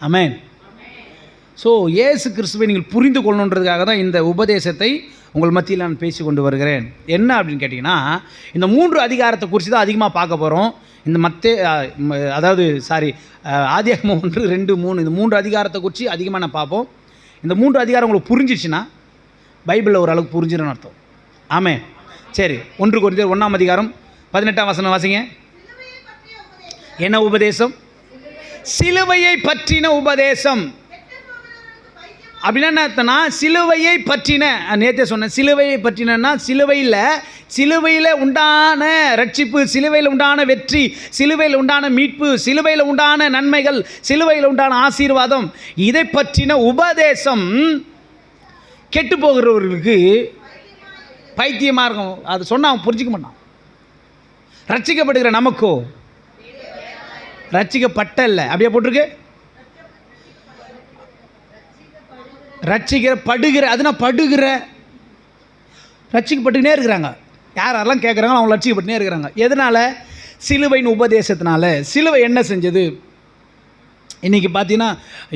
ஆமென். So இயேசு கிறிஸ்துவை நீங்கள் புரிந்து கொள்ளணுன்றதுக்காக தான் இந்த உபதேசத்தை உங்கள் மத்தியில் நான் பேசி கொண்டு வருகிறேன். என்ன அப்படின்னு கேட்டிங்கன்னா, இந்த 3 அதிகாரத்தை குறித்து தான் அதிகமாக பார்க்க போகிறோம். இந்த ஆதியாகமம் 1, 2, 3 இந்த 3 அதிகாரத்தை குறித்து அதிகமாக நான் பார்ப்போம். இந்த 3 அதிகாரம் உங்களுக்கு புரிஞ்சிச்சுன்னா பைபிளில் ஓரளவுக்கு புரிஞ்சிருன்னு அர்த்தம். ஆமென். சரி, 1 கொரிந்தியர் 1ஆம் அதிகாரம் 18ஆம் வசனம் வாசிங்க. என்ன உபதேசம்? சிலுவையை பற்றின உபதேசம். அப்படின்னா என்ன அர்த்தம்னா, சிலுவையை பற்றின, நேற்றே சொன்னேன், சிலுவையை பற்றினா சிலுவையில் உண்டான ரட்சிப்பு, சிலுவையில் உண்டான வெற்றி, சிலுவையில் உண்டான மீட்பு, சிலுவையில் உண்டான நன்மைகள், சிலுவையில் உண்டான ஆசீர்வாதம், இதை பற்றின உபதேசம் கெட்டு போகிறவர்களுக்கு பைத்தியமாக இருக்கும். அது சொன்னால் அவன் புரிஞ்சிக்க மாட்டான். ரட்சிக்கப்படுகிற நமக்கோ ரட்சிக்கப்பட்டல்ல, அப்படியே போட்டிருக்கு, ரட்சிக்கப்படுகிற, அதுனா படுகிற, ரட்சிக்கப்பட்டுனே இருக்கிறாங்க. யாரெல்லாம் கேட்குறாங்களோ அவங்க ரட்சிக்கப்பட்டுனே இருக்கிறாங்க. எதனால்? சிலுவையின் உபதேசத்தினால. சிலுவை என்ன செஞ்சது? இன்றைக்கி பார்த்தீங்கன்னா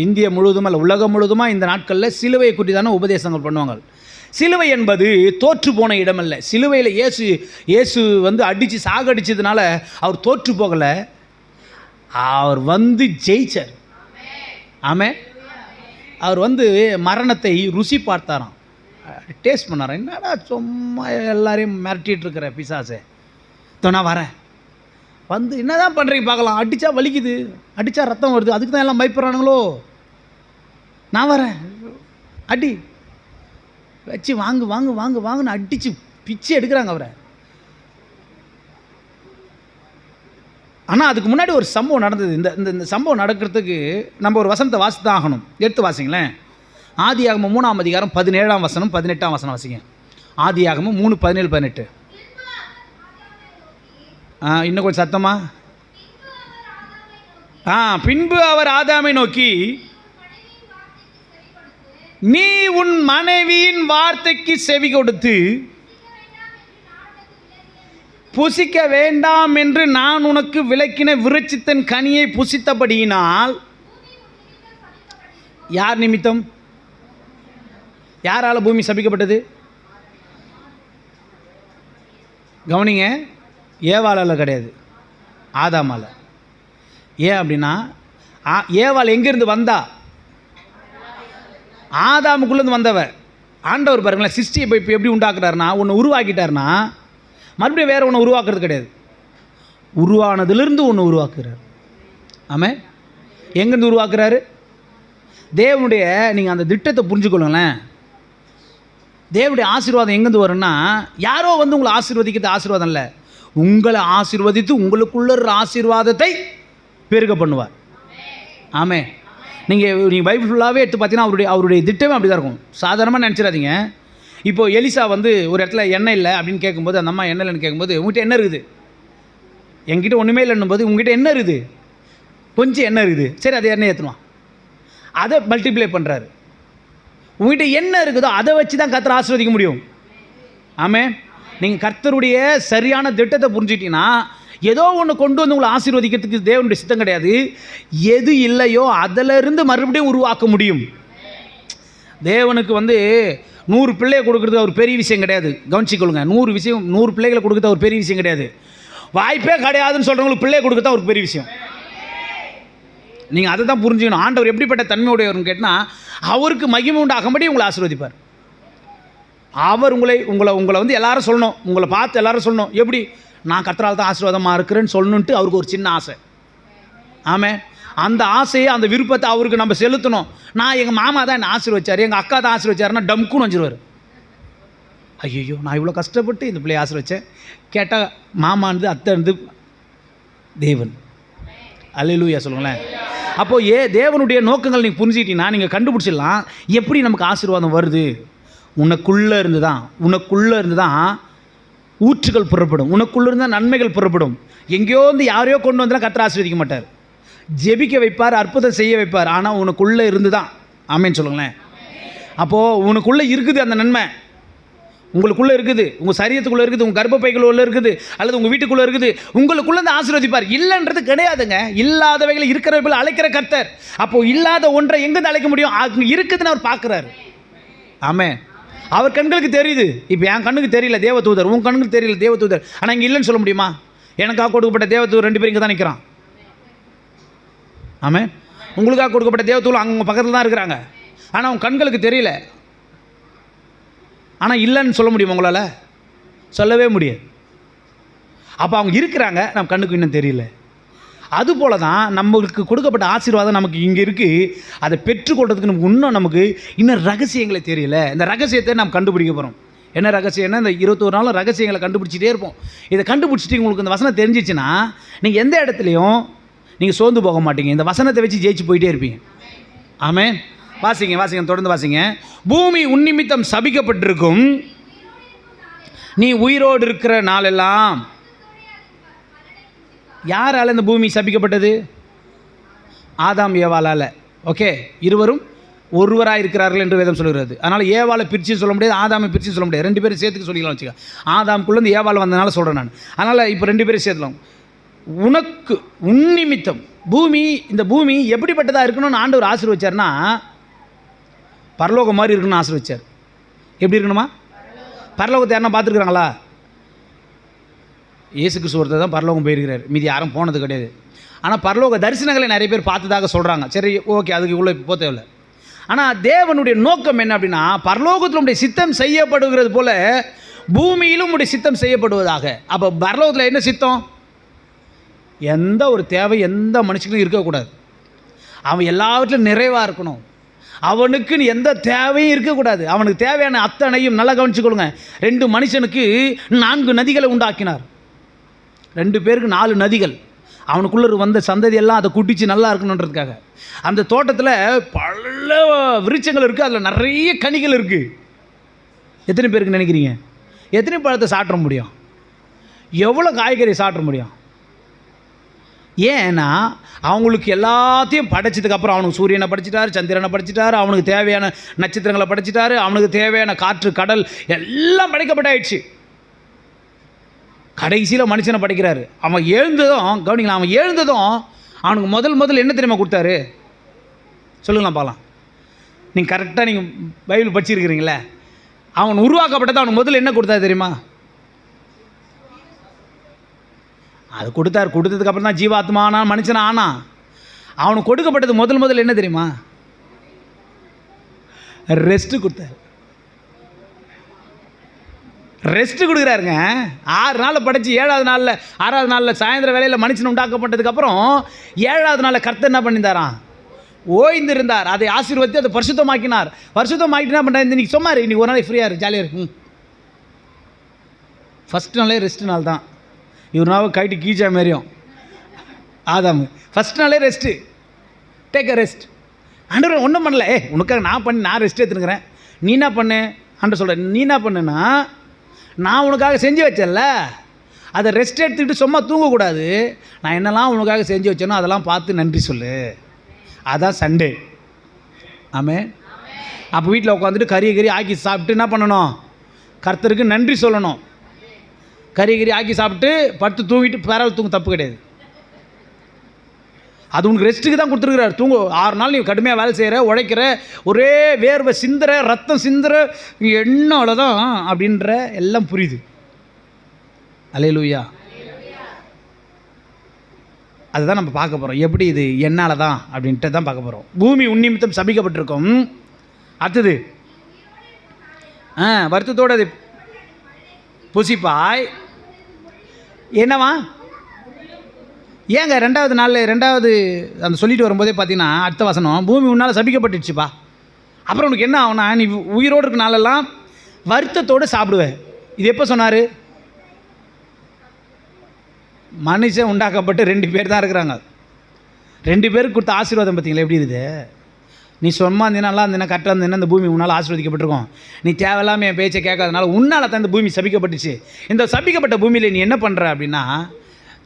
இந்தியா முழுவதும் அல்ல உலகம் முழுவதுமாக இந்த நாட்களில் சிலுவையை குறித்து தானே உபதேசங்கள் பண்ணுவாங்க. சிலுவை என்பது தோற்று போன இடமல்ல. சிலுவையில் இயேசு அடித்து சாகடிச்சதுனால அவர் தோற்று போகலை, அவர் ஜெயிச்சார். ஆமென். அவர் மரணத்தை ருசி பார்த்தாராம், டேஸ்ட் பண்ணாராம். என்னடா சும்மா எல்லாரையும் மிரட்டிகிட்டு இருக்கிற பிசாசே, நான் வரேன், என்ன தான் பண்ணுறீங்க பார்க்கலாம், அடித்தா வலிக்குது, அடித்தா ரத்தம் வருது, அதுக்கு தான் எல்லாம் பயப்படுறானுங்களோ, நான் வரேன், அடி வச்சு வாங்குன்னு அடித்து பிச்சு எடுக்கிறாங்க அவரை. ஆனால் அதுக்கு முன்னாடி ஒரு சம்பவம் நடந்தது. இந்த சம்பவம் நடக்கிறதுக்கு நம்ம ஒரு வசனத்தை வாசி தான் ஆகணும். எடுத்து வாசிங்களேன். ஆதியாகமம் 3ஆம் அதிகாரம் 17ஆம் வசனம் 18ஆம் வசனம் வாசிங்க. ஆதியாகமம் 3, 17, 18. இன்னும் கொஞ்சம் சத்தமா. பின்பு அவர் ஆதாமை நோக்கி, நீ உன் மனைவியின் வார்த்தைக்கு செவி கொடுத்து புசிக்க வேண்டாம் என்று நான் உனக்கு விலக்கின விருட்சத்தின் கனியை புசித்தபடியினால். யார் நிமித்தம்? யாரால பூமி சபிக்கப்பட்டது? கவனிங்க, ஏவாளால் கிடையாது, ஆதாமால. ஏன் அப்படின்னா, ஏவாள் எங்கேருந்து வந்தா? ஆதாமுக்குள்ளேருந்து வந்தவ. ஆண்டவர் பாருங்களேன், சிருஷ்டியை இப்போ எப்படி உண்டாக்குறாருன்னா, ஒன்று உருவாக்கிட்டார்னா மறுபடியும் வேறு ஒன்று உருவாக்குறது கிடையாது. உருவானதுலேருந்து ஒன்று உருவாக்குறார். ஆமாம். எங்கேருந்து உருவாக்குறாரு? தேவனுடைய, நீங்கள் அந்த திட்டத்தை புரிஞ்சுக்கொள்ளுங்களேன். தேவனுடைய ஆசீர்வாதம் எங்கேருந்து வரும்னா, யாரோ உங்களை ஆசீர்வதிக்கிறது ஆசீர்வாதம் இல்லை, உங்களை ஆசீர்வதித்து உங்களுக்குள்ள ஆசீர்வாதத்தை பெருக பண்ணுவார். ஆமே. நீங்கள் பைபிள் ஃபுல்லாகவே எடுத்து பார்த்தீங்கன்னா அவருடைய திட்டமே அப்படி தான் இருக்கும். சாதாரணமாக நினச்சிடாதீங்க. இப்போது எலிசா ஒரு இடத்துல எண்ணெய் இல்லை அப்படின்னு கேட்கும்போது, அந்த அம்மா எண்ணெய் இல்லைன்னு கேட்கும்போது, உங்கள்கிட்ட என்ன இருக்குது? என்கிட்ட ஒன்றுமே இல்லைன்னும் போது, உங்கள்கிட்ட என்ன இருக்குது? கொஞ்சம் எண்ணெய் இருக்குது, சரி அதை எண்ணெய் ஏற்றுவான், அதை மல்டிப்ளை பண்ணுறாரு. உங்கள்கிட்ட என்ன இருக்குதோ அதை வச்சு தான் கர்த்தரை ஆசீர்வதிக்க முடியும். ஆமாம். நீங்கள் கர்த்தருடைய சரியான திட்டத்தை புரிஞ்சுக்கிட்டீங்கன்னா, ஏதோ ஒன்று கொண்டு உங்களை ஆசீர்வதிக்கிறதுக்கு தேவனுடைய சித்தம் கிடையாது. எது இல்லையோ அதிலிருந்து மறுபடியும் உருவாக்க முடியும். தேவனுக்கு 100 பிள்ளையை கொடுக்குறது ஒரு பெரிய விஷயம் கிடையாது. கவனிச்சிக்கொள்ளுங்க. 100 பிள்ளைகளை கொடுக்குறது ஒரு பெரிய விஷயம் கிடையாது. வாய்ப்பே கிடையாதுன்னு சொல்கிறவங்களுக்கு பிள்ளையை கொடுக்குறது ஒரு பெரிய விஷயம். நீங்கள் அதை தான் புரிஞ்சுக்கணும். ஆண்டவர் எப்படிப்பட்ட தன்மையுடையவர்னு கேட்டால், அவருக்கு மகிமை உண்டாகும்படி உங்களை ஆசீர்வதிப்பார். அவர் உங்களை எல்லாரும் சொல்லணும், உங்களை பார்த்து எல்லாரும் சொல்லணும், எப்படி நான் கர்த்தரால் தான் ஆசீர்வாதமாக இருக்கிறேன்னு சொல்லணுன்ட்டு அவருக்கு ஒரு சின்ன ஆசை. ஆமாம். அந்த ஆசையை, அந்த விருப்பத்தை அவருக்கு நம்ம செலுத்தணும். நான் எங்கள் மாமா தான் என்னை ஆசீர்வச்சார், எங்கள் அக்கா தான் ஆசீர்வச்சாருன்னா டம்குன்னு வச்சுருவார். ஐயோ, நான் இவ்வளோ கஷ்டப்பட்டு இந்த பிள்ளையை ஆசீர்வச்சேன். கேட்டால் மாமானது அத்தைன்றது தேவன். அல்லேலூயா சொல்லுங்களேன். அப்போது தேவனுடைய நோக்கங்கள் நீங்கள் புரிஞ்சுக்கிட்டீங்கன்னா நீங்கள் கண்டுபிடிச்சிடலாம் எப்படி நமக்கு ஆசீர்வாதம் வருது. உனக்குள்ளே இருந்து தான் ஊற்றுகள் புறப்படும், உனக்குள்ளே இருந்தால் நன்மைகள் புறப்படும். எங்கேயோ யாரையோ கொண்டு வந்தால் கர்த்தர் ஆசீர்வதிக்க மாட்டார். ஜெபிக்க வைப்பார், அற்புதம் செய்ய வைப்பார். ஆனால் உனக்குள்ளே இருந்து தான். ஆமேன்னு சொல்லுங்களேன். அப்போது உனக்குள்ளே இருக்குது அந்த நன்மை. உங்களுக்குள்ளே இருக்குது, உங்கள் சரீரத்துக்குள்ளே இருக்குது, உங்கள் கர்ப்பப்பைக்குள்ளே இருக்குது, அல்லது உங்கள் வீட்டுக்குள்ளே இருக்குது. உங்களுக்குள்ளே இந்த ஆசீர்வதிப்பார். இல்லைன்றது கிடையாதுங்க. இல்லாதவைகளை இருக்கிறவர்கள் அழைக்கிற கர்த்தர். அப்போது இல்லாத ஒன்றை எங்கேருந்து அழைக்க முடியும்? அங்கே இருக்குதுன்னு அவர் பார்க்குறாரு. ஆமென். அவர் கண்களுக்கு தெரியுது. இப்போ என் கண்ணுக்கு தெரியல தேவதூதர், உன் கண்ணுக்கு தெரியல தேவதூதர். ஆனால் இங்கே இல்லைன்னு சொல்ல முடியுமா? எனக்காக கொடுக்கப்பட்ட தேவதூதர் 2 பேரும் இங்கே தான் நிற்கிறான். ஆமென். உங்களுக்காக கொடுக்கப்பட்ட தேவதூதர் அங்கே பக்கத்தில் தான் இருக்கிறாங்க. ஆனால் உன் கண்களுக்கு தெரியல. ஆனால் இல்லைன்னு சொல்ல முடியுமா உங்களால்? சொல்லவே முடியாது. அப்போ அவங்க இருக்கிறாங்க, நம்ம கண்ணுக்கு இன்னும் தெரியல. அதுபோல தான் நம்மளுக்கு கொடுக்கப்பட்ட ஆசீர்வாதம் நமக்கு இங்கே இருக்குது. அதை பெற்றுக்கொள்றதுக்கு நமக்கு இன்னும் ரகசியங்களை தெரியல. இந்த ரகசியத்தை நாம் கண்டுபிடிக்க போகிறோம். என்ன ரகசியம்னா, இந்த 21 நாளும் ரகசியங்களை கண்டுபிடிச்சிட்டே இருப்போம். இதை கண்டுபிடிச்சிட்டு உங்களுக்கு இந்த வசனம் தெரிஞ்சிச்சுன்னா நீங்கள் எந்த இடத்துலையும் நீங்கள் சோர்ந்து போக மாட்டீங்க. இந்த வசனத்தை வச்சு ஜெயிச்சு போயிட்டே இருப்பீங்க. ஆமென். வாசிங்க வாசிங்க, தொடர்ந்து வாசிங்க. பூமி உன்னிமித்தம் சபிக்கப்பட்டிருக்கும், நீ உயிரோடு இருக்கிற நாளெல்லாம். யாரால் இந்த பூமி சபிக்கப்பட்டது? ஆதாம் ஏவாளால். ஓகே, இருவரும் ஒருவராக இருக்கிறார்கள் என்று வேதம் சொல்கிறது. அதனால் ஏவாளை பிரித்து சொல்ல முடியாது, ஆதாமை பிரித்து சொல்ல முடியாது. 2 பேரும் சேர்த்துக்கு சொல்லிக்கலாம் வச்சுக்க. ஆதாம்குள்ளேருந்து ஏவாள் வந்ததுனால சொல்கிறேன் நான். அதனால் இப்போ 2 பேரும் சேர்த்துலாம். உனக்கு உன்னிமித்தம் பூமி, இந்த பூமி எப்படிப்பட்டதாக இருக்கணும்னு ஆண்டவர் ஆசீர்வச்சார்னா, பரலோகம் மாதிரி இருக்கணும்னு ஆசீர்வச்சார். எப்படி இருக்கணுமா? பரலோகத்தை யாருன்னா பார்த்துருக்குறாங்களா? இயேசு கிறிஸ்து ஒருத்தர் தான் பரலோகம் போயிருக்கிறார், மீதி யாரும் போனது கிடையாது. ஆனால் பரலோக தரிசனங்களை நிறைய பேர் பார்த்ததாக சொல்கிறாங்க. சரி, ஓகே, அதுக்கு இவ்வளோ போக தேவையில்லை. ஆனால் தேவனுடைய நோக்கம் என்ன அப்படின்னா, பரலோகத்தில் உடைய சித்தம் செய்யப்படுகிறது போல பூமியிலும் உடைய சித்தம் செய்யப்படுவதாக. அப்போ பரலோகத்தில் என்ன சித்தம்? எந்த ஒரு தேவை எந்த மனுஷனுக்கும் இருக்கக்கூடாது. அவன் எல்லாவற்றிலும் நிறைவாக இருக்கணும். அவனுக்குன்னு எந்த தேவையும் இருக்கக்கூடாது. அவனுக்கு தேவையான அத்தனையும் நல்லா கவனிச்சுக்கொள்ளுங்க. 2 மனுஷனுக்கு 4 நதிகளை உண்டாக்கினார். 2 பேருக்கு 4 நதிகள். அவனுக்குள்ளே வந்த சந்ததி எல்லாம் அதை குட்டிச்சு நல்லா இருக்கணுன்றதுக்காக. அந்த தோட்டத்தில் பல விருட்சங்கள் இருக்குது, அதில் நிறைய கனிகள் இருக்குது. எத்தனை பேருக்கு நினைக்கிறீங்க? எத்தனை பழத்தை சாப்பிட முடியும்? எவ்வளோ காய்கறி சாப்பிட முடியும்? ஏன்னா அவங்களுக்கு எல்லாத்தையும் படைச்சதுக்கப்புறம் அவனுக்கு சூரியனை படைச்சிட்டாரு, சந்திரனை படைச்சிட்டாரு, அவனுக்கு தேவையான நட்சத்திரங்களை படைச்சிட்டாரு, அவனுக்கு தேவையான காற்று கடல் எல்லாம் படைக்கப்பட்டாயிடுச்சு. கடைசியில் மனுஷனை படைக்கிறாரு. அவன் எழுந்ததும் கவனிங்களா, அவன் எழுந்ததும் அவனுக்கு முதல் என்ன தெரியுமா கொடுத்தாரு? சொல்லுங்களா பார்க்கலாம். நீங்கள் கரெக்டாக நீங்கள் பைபிள் படிச்சிருக்கிறீங்களே. அவன் உருவாக்கப்பட்டது அவனுக்கு முதல்ல என்ன கொடுத்தாரு தெரியுமா? அது கொடுத்தார். கொடுத்ததுக்கப்புறம் தான் ஜீவாத்மானா மனுஷனா ஆனா. அவனுக்கு கொடுக்கப்பட்டது முதல் என்ன தெரியுமா? ரெஸ்ட்டு கொடுத்தார். ரெஸ்ட்டு கொடுக்குறாருங்க. 6 நாளில் படைச்சி 7வது நாளில் 6வது நாளில் சாயந்தர வேளையில் மனுஷன் உண்டாக்கப்பட்டதுக்கப்புறம் 7வது நாளில் கர்த்தர் என்ன பண்ணியிருந்தாராம்? ஓய்ந்திருந்தார். அதை ஆசீர்வதித்து அதை பரிசுத்தமாக்கினார். பரிசுத்தமாக்கிட்டு என்ன பண்ணுறாரு? இன்றைக்கி சொன்னார், இன்றைக்கி ஒரு நாளைக்கு ஃப்ரீயாக இருக்கு, ஜாலியாக இருக்கும். ஃபஸ்ட் நாளே ரெஸ்ட்டு நாள் தான். இவர் நாள் கைட்டு கீச்சா மாரியும் ஆதாம். ஃபஸ்ட் நாளே ரெஸ்ட்டு, டேக் அ ரெஸ்ட். ஆண்டவர் ஒன்றும் பண்ணல. உனக்காக நான் ரெஸ்ட் எடுத்துனுக்கிறேன், நீ என்ன பண்ணு? ஆண்டவர் சொல்கிறேன், நீ என்ன பண்ணுன்னா, நான் உனக்காக செஞ்சு வச்சேன்ல, அதை ரெஸ்ட் எடுத்துக்கிட்டு சும்மா தூங்கக்கூடாது. நான் என்னெல்லாம் உனக்காக செஞ்சு வச்சேனோ அதெல்லாம் பார்த்து நன்றி சொல்லு. அதான் சண்டே. ஆமென். அப்போ வீட்டில் உட்காந்துட்டு கறி ஆக்கி சாப்பிட்டு என்ன பண்ணணும்? கர்த்தருக்கு நன்றி சொல்லணும். கறி ஆக்கி சாப்பிட்டு படுத்து தூங்கிட்டு பரவாயில்ல, தூங்க தப்பு கிடையாது. அது உனக்கு ரெஸ்ட்டுக்கு தான் கொடுத்துருக்குறாரு. தூங்க 6 நாள் நீ கடுமையாக வேலை செய்கிற, உழைக்கிற, ஒரே வேர்வை சிந்துற, ரத்தம் சிந்துற, என்ன அவ்வளோதான் அப்படின்ற எல்லாம் புரியுது. அல்லேலூயா. அதுதான் நம்ம பார்க்க போகிறோம். எப்படி இது என்னால் தான் அப்படின்ட்டு தான் பார்க்க போகிறோம். பூமி உன்னிமித்தம் சபிக்கப்பட்டிருக்கும். அடுத்தது வருத்தத்தோடு அது புசிப்பாய். என்னவா? ஏங்க 2வது நாளில் 2வது அந்த சொல்லிட்டு வரும்போதே பார்த்தீங்கன்னா அடுத்த வசனம், பூமி உன்னால் சபிக்கப்பட்டுச்சுப்பா. அப்புறம் உனக்கு என்ன ஆகுனா, நீ உயிரோடு இருக்க நாளெல்லாம் வருத்தத்தோடு சாப்பிடுவேன். இது எப்போ சொன்னார்? மனுஷன் உண்டாக்கப்பட்டு 2 பேர் தான் இருக்கிறாங்க. 2 பேருக்கு கொடுத்த ஆசீர்வாதம் பார்த்தீங்களா எப்படி இருக்குது? நீ சும்மா இருந்தீனா, நல்லா இருந்தீனா, கரெக்டாக இருந்தீங்கன்னா இந்த பூமி உன்னால் ஆசீர்வதிக்கப்பட்டிருக்கும். நீ தேவையில்லாமல் என் பேச்சை கேட்காதனால உன்னால் தான் இந்த பூமி சபிக்கப்பட்டுச்சு. இந்த சபிக்கப்பட்ட பூமியில் நீ என்ன பண்ணுற அப்படின்னா,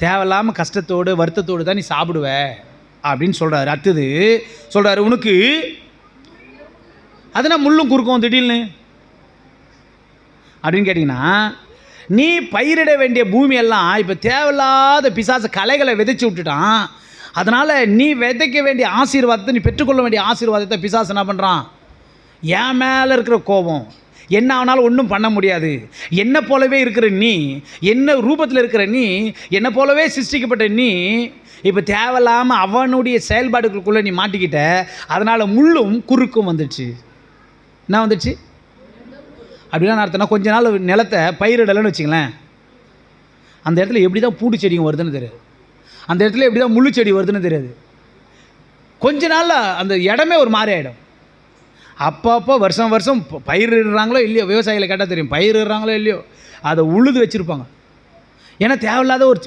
தேவையில்லாமல் கஷ்டத்தோடு வருத்தத்தோடு தான் நீ சாப்பிடுவ அப்படின்னு சொல்கிறாரு. அடுத்தது சொல்கிறாரு, உனக்கு அதனால் முள்ளும் குறுக்கும் திடீர்னு. அப்படின்னு கேட்டிங்கன்னா, நீ பயிரிட வேண்டிய பூமியெல்லாம் இப்போ தேவையில்லாத பிசாசு களைகளை விதைச்சி விட்டுட்டான். அதனால் நீ விதைக்க வேண்டிய ஆசீர்வாதத்தை, நீ பெற்றுக்கொள்ள வேண்டிய ஆசீர்வாதத்தை பிசாசு என்ன பண்ணுறான்? என் மேலே இருக்கிற கோபம், என்ன ஆனாலும் ஒன்றும் பண்ண முடியாது, என்னை போலவே இருக்கிற நீ, என்ன ரூபத்தில் இருக்கிற நீ, என்னை போலவே சிருஷ்டிக்கப்பட்ட நீ, இப்போ தேவையில்லாமல் அவனுடைய செயல்பாடுகளுக்குள்ளே நீ மாட்டிக்கிட்ட. அதனால் முள்ளும் குறுக்கும் வந்துடுச்சு. என்ன வந்துடுச்சு அப்படின்னா அர்த்தம்னா, கொஞ்ச நாள் நிலத்தை பயிரிடலைன்னு வச்சுங்களேன், அந்த இடத்துல எப்படி தான் பூண்டு செடிங்க வருதுன்னு தெரியாது, அந்த இடத்துல எப்படி தான் முள்ளு செடி வருதுன்னு தெரியாது. கொஞ்ச நாளில் அந்த இடமே ஒரு மாதிரி ஆகிடும். அப்பப்போ வருஷம் வருஷம் பயிரிடுறாங்களோ இல்லையோ, விவசாயிகளை கேட்டால் தெரியும், பயிரிடுறாங்களோ இல்லையோ அதை உழுது வச்சுருப்பாங்க. ஏன்னா தேவையில்லாத ஒரு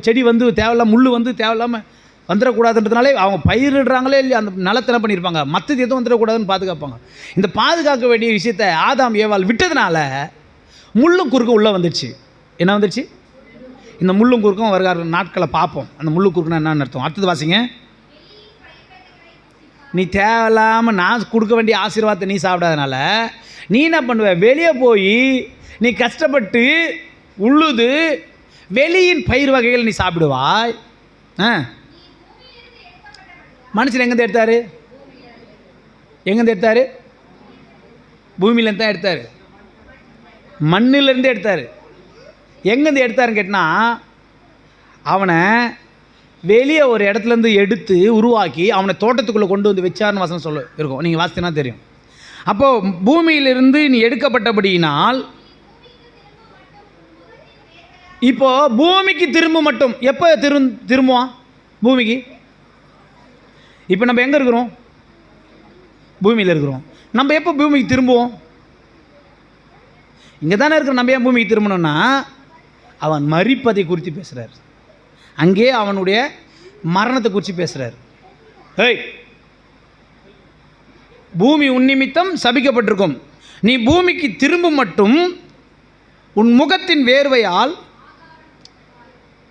செடி வந்து தேவையில்லாம முள் வந்து தேவையில்லாமல் வந்துடக்கூடாதுன்றதுனாலே அவங்க பயிரிடுறாங்களே இல்லையோ அந்த நிலத்தை என்ன பண்ணியிருப்பாங்க, மற்றது எதுவும் வந்துடக்கூடாதுன்னு பாதுகாப்பாங்க. இந்த பாதுகாக்க வேண்டிய விஷயத்தை ஆதாம் ஏவாள் விட்டதுனால முள்ளும் குறுக்கும் உள்ளே வந்துடுச்சு. என்ன வந்துடுச்சு? இந்த முள்ளும் குறுக்கும் வருகிற நாட்களை பார்ப்போம். அந்த முள்ளு குறுக்குன்னா என்னன்னு அர்த்தம்? அடுத்தது வாசிங்க. நீ தேவையில்லாமல் நான் கொடுக்க வேண்டிய ஆசீர்வாதத்தை நீ சாப்பிடாதனால நீ என்ன பண்ணுவ, வெளியே போய் நீ கஷ்டப்பட்டு உழுது வெளியின் பயிர் வகைகள் நீ சாப்பிடுவாய். மனுஷன் எங்கேருந்து எடுத்தார்? எங்கேருந்து எடுத்தார்? பூமியிலேருந்து தான் எடுத்தார், மண்ணிலேருந்தே எடுத்தார். எங்கேருந்து எடுத்தாருன்னு கேட்டால், அவனை வெளியே ஒரு இடத்துலேருந்து எடுத்து உருவாக்கி அவனை தோட்டத்துக்குள்ளே கொண்டு வந்து வச்சார்னு வசனம் சொல்ல இருக்கும். நீங்கள் வாசித்தீங்கன்னா தெரியும். அப்போது பூமியிலிருந்து நீ எடுக்கப்பட்டபடியினால் இப்போது பூமிக்கு திரும்ப மட்டும் எப்போ திரும்புவான் பூமிக்கு? இப்போ நம்ம எங்கே இருக்கிறோம்? பூமியில் இருக்கிறோம். நம்ம எப்போ பூமிக்கு திரும்புவோம்? இங்கே தானே இருக்கிறோம். நம்ம ஏன் பூமிக்கு திரும்பணும்னா, அவன் மரிப்பதை குறித்து பேசுகிறார். அங்கே அவனுடைய மரணத்தை குறித்து பேசுகிறார். ஏய், பூமி உன் நிமித்தம் சபிக்கப்பட்டிருக்கும், நீ பூமிக்கு திரும்ப மட்டும் உன் முகத்தின் வேர்வையால்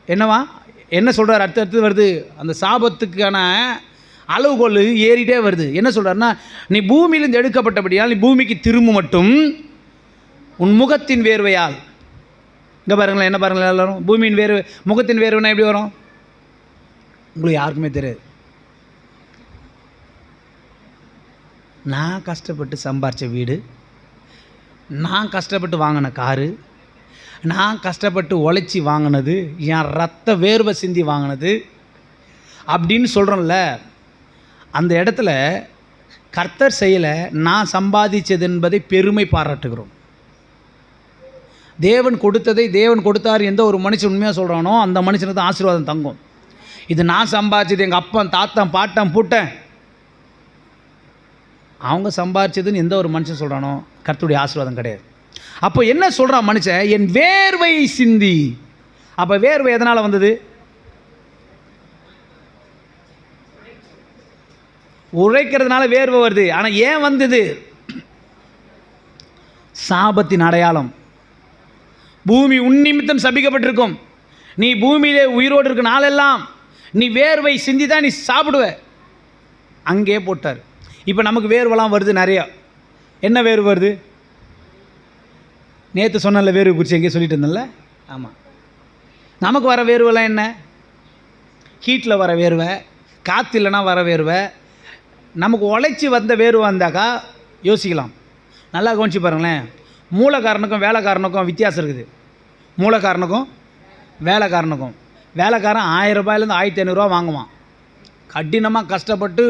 என்னவா என்ன சொல்கிறார்? அடுத்தடுத்து வருது அந்த சாபத்துக்கான அளவுகோல் ஏறிட்டே வருது. என்ன சொல்கிறாருன்னா, நீ பூமியிலிருந்து எடுக்கப்பட்டபடியால் நீ பூமிக்கு திரும்ப மட்டும் உன் முகத்தின் வேர்வையால். இங்கே பாருங்களேன், என்ன பாருங்களேன் எல்லாரும், பூமியின் வேர்வை முகத்தின் வேர்வைனா எப்படி வரும்? உங்களுக்கு யாருக்குமே தெரியாது. நான் கஷ்டப்பட்டு சம்பாரித்த வீடு, நான் கஷ்டப்பட்டு வாங்கின காரு, நான் கஷ்டப்பட்டு உழைச்சி வாங்கினது, என் ரத்த வேர்வை சிந்தி வாங்கினது அப்படின்னு சொல்கிறோம்ல, அந்த இடத்துல கர்த்தர் செய்யலை, நான் சம்பாதிச்சது என்பதை பெருமை பாராட்டுகிறோம். தேவன் கொடுத்ததை தேவன் கொடுத்தார் எந்த ஒரு மனுஷன் உண்மையாக சொல்கிறானோ அந்த மனுஷனுக்கு தான் ஆசீர்வாதம் தங்கும். இது நான் சம்பாதிச்சது, எங்கள் அப்பன் தாத்தன் பாட்டன் பூட்டன் அவங்க சம்பாதிச்சதுன்னு எந்த ஒரு மனுஷன் சொல்கிறானோ கர்த்தருடைய ஆசீர்வாதம் கிடையாது. அப்போ என்ன சொல்கிறான் மனுஷன்? என் வேர்வை சிந்தி. அப்போ வேர்வை எதனால் வந்தது? உழைக்கிறதுனால வேர்வை வருது. ஆனால் ஏன் வந்தது? சாபத்தின் அடையாளம். பூமி உன் நிமித்தம் சபிக்கப்பட்டிருக்கும், நீ பூமியிலே உயிரோடு இருக்க நாளெல்லாம் நீ வேர்வை சிந்தி தான் நீ சாப்பிடுவ. அங்கே போட்டார். இப்போ நமக்கு வேர்வெல்லாம் வருது நிறையா. என்ன வேர்வு வருது? நேற்று சொன்னல வேர்வை குறித்து எங்கேயே சொல்லிட்டு இருந்தேன்ல. ஆமாம், நமக்கு வர வேர்வெல்லாம் என்ன? ஹீட்டில் வர வேர்வை, காற்று இல்லைன்னா வர வேர்வை. நமக்கு உழைச்சி வந்த வேர்வை வந்தாக்கா யோசிக்கலாம். நல்லா கவனிச்சு பாருங்களேன், மூலக்காரனுக்கும் வேலைக்காரனுக்கும் வித்தியாசம் இருக்குது. மூலக்காரனுக்கும் வேலைக்காரனுக்கும், வேலைக்காரன் 1000 ரூபாயிலேருந்து 1500 வாங்குவான். கடினமாக கஷ்டப்பட்டு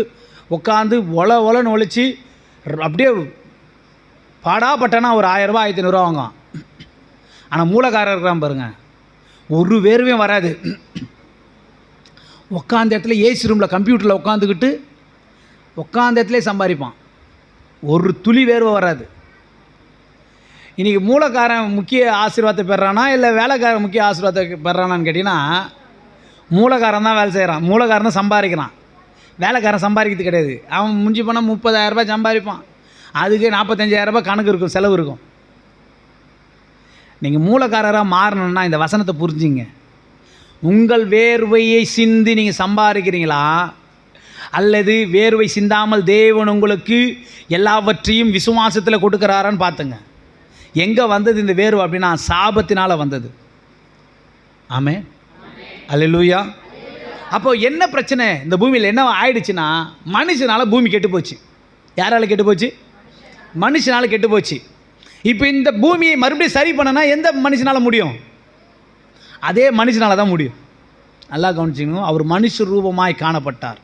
உட்காந்து ஒலன்னு ஒழிச்சு அப்படியே பாடாப்பட்டனா ஒரு 1000 ரூபா 1500 வாங்குவான். ஆனால் மூலக்காரர் இருக்கிறான் பாருங்கள், ஒரு வேர்வையும் வராது. உட்காந்த இடத்துல ஏசி ரூமில் கம்ப்யூட்டரில் உட்காந்துக்கிட்டு உட்காந்த இடத்துல சம்பாதிப்பான், ஒரு துளி வேர்வை வராது. இன்றைக்கி மூலக்காரன் முக்கிய ஆசீர்வாதத்தை பெறானா இல்லை வேலைக்காரன் முக்கிய ஆசீர்வாதத்தை பெறானான்னு கேட்டிங்கன்னா, மூலக்காரன் தான் வேலை செய்கிறான், மூலக்காரன் தான் சம்பாதிக்கிறான். வேலைக்காரன் சம்பாதிக்கிறது கிடையாது. அவன் முஞ்சி போனால் 30,000 ரூபாய் சம்பாதிப்பான், அதுக்கு 45,000 ரூபாய் கணக்கு இருக்கும், செலவு இருக்கும். நீங்கள் மூலக்காரராக மாறணுன்னா இந்த வசனத்தை புரிஞ்சுங்க. உங்கள் வேர்வையை சிந்தி நீங்கள் சம்பாதிக்கிறீங்களா, அல்லது வேர்வை சிந்தாமல் தேவன் உங்களுக்கு எல்லாவற்றையும் விசுவாசத்தில் கொடுக்குறாரான்னு பார்த்துங்க. எங்கே வந்தது இந்த வேர்வை அப்படின்னா சாபத்தினால் வந்தது. ஆமென், அல்லேலூயா. அப்போ என்ன பிரச்சனை இந்த பூமியில் என்ன ஆயிடுச்சுன்னா, மனுஷனால் பூமி கெட்டு போச்சு. யாரால் கெட்டு போச்சு? மனுஷனால் கெட்டு போச்சு. இப்போ இந்த பூமியை மறுபடியும் சரி பண்ணனா எந்த மனுஷனால் முடியும்? அதே மனுஷனால் தான் முடியும். நல்லா கவனிச்சிக்கணும். அவர் மனுஷ ரூபமாய் காணப்பட்டார்.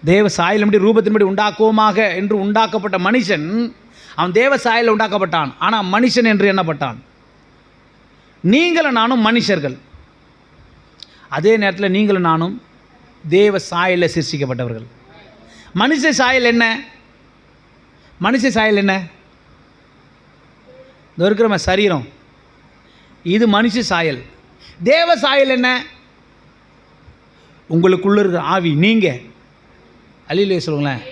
தேவ சாயலின்படி ரூபத்தின்படி உண்டாக்குவோமாக என்று உண்டாக்கப்பட்ட மனுஷன் அவன் தேவ சாயலில் உண்டாக்கப்பட்டான். ஆனால் மனுஷன் என்று எண்ணப்பட்டான். நீங்களும் நானும் மனுஷர்கள். அதே நேரத்தில் நீங்களும் நானும் தேவ சாயலில் சிருஷ்டிக்கப்பட்டவர்கள். மனுஷ சாயல் என்ன? மனுஷ சாயல் என்ன? இது இருக்கிற சரீரம், இது மனுஷ சாயல். தேவ சாயல் என்ன? உங்களுக்குள்ள இருக்கிற ஆவி. நீங்கள் அல்லேலூயா சொல்லுங்களேன்.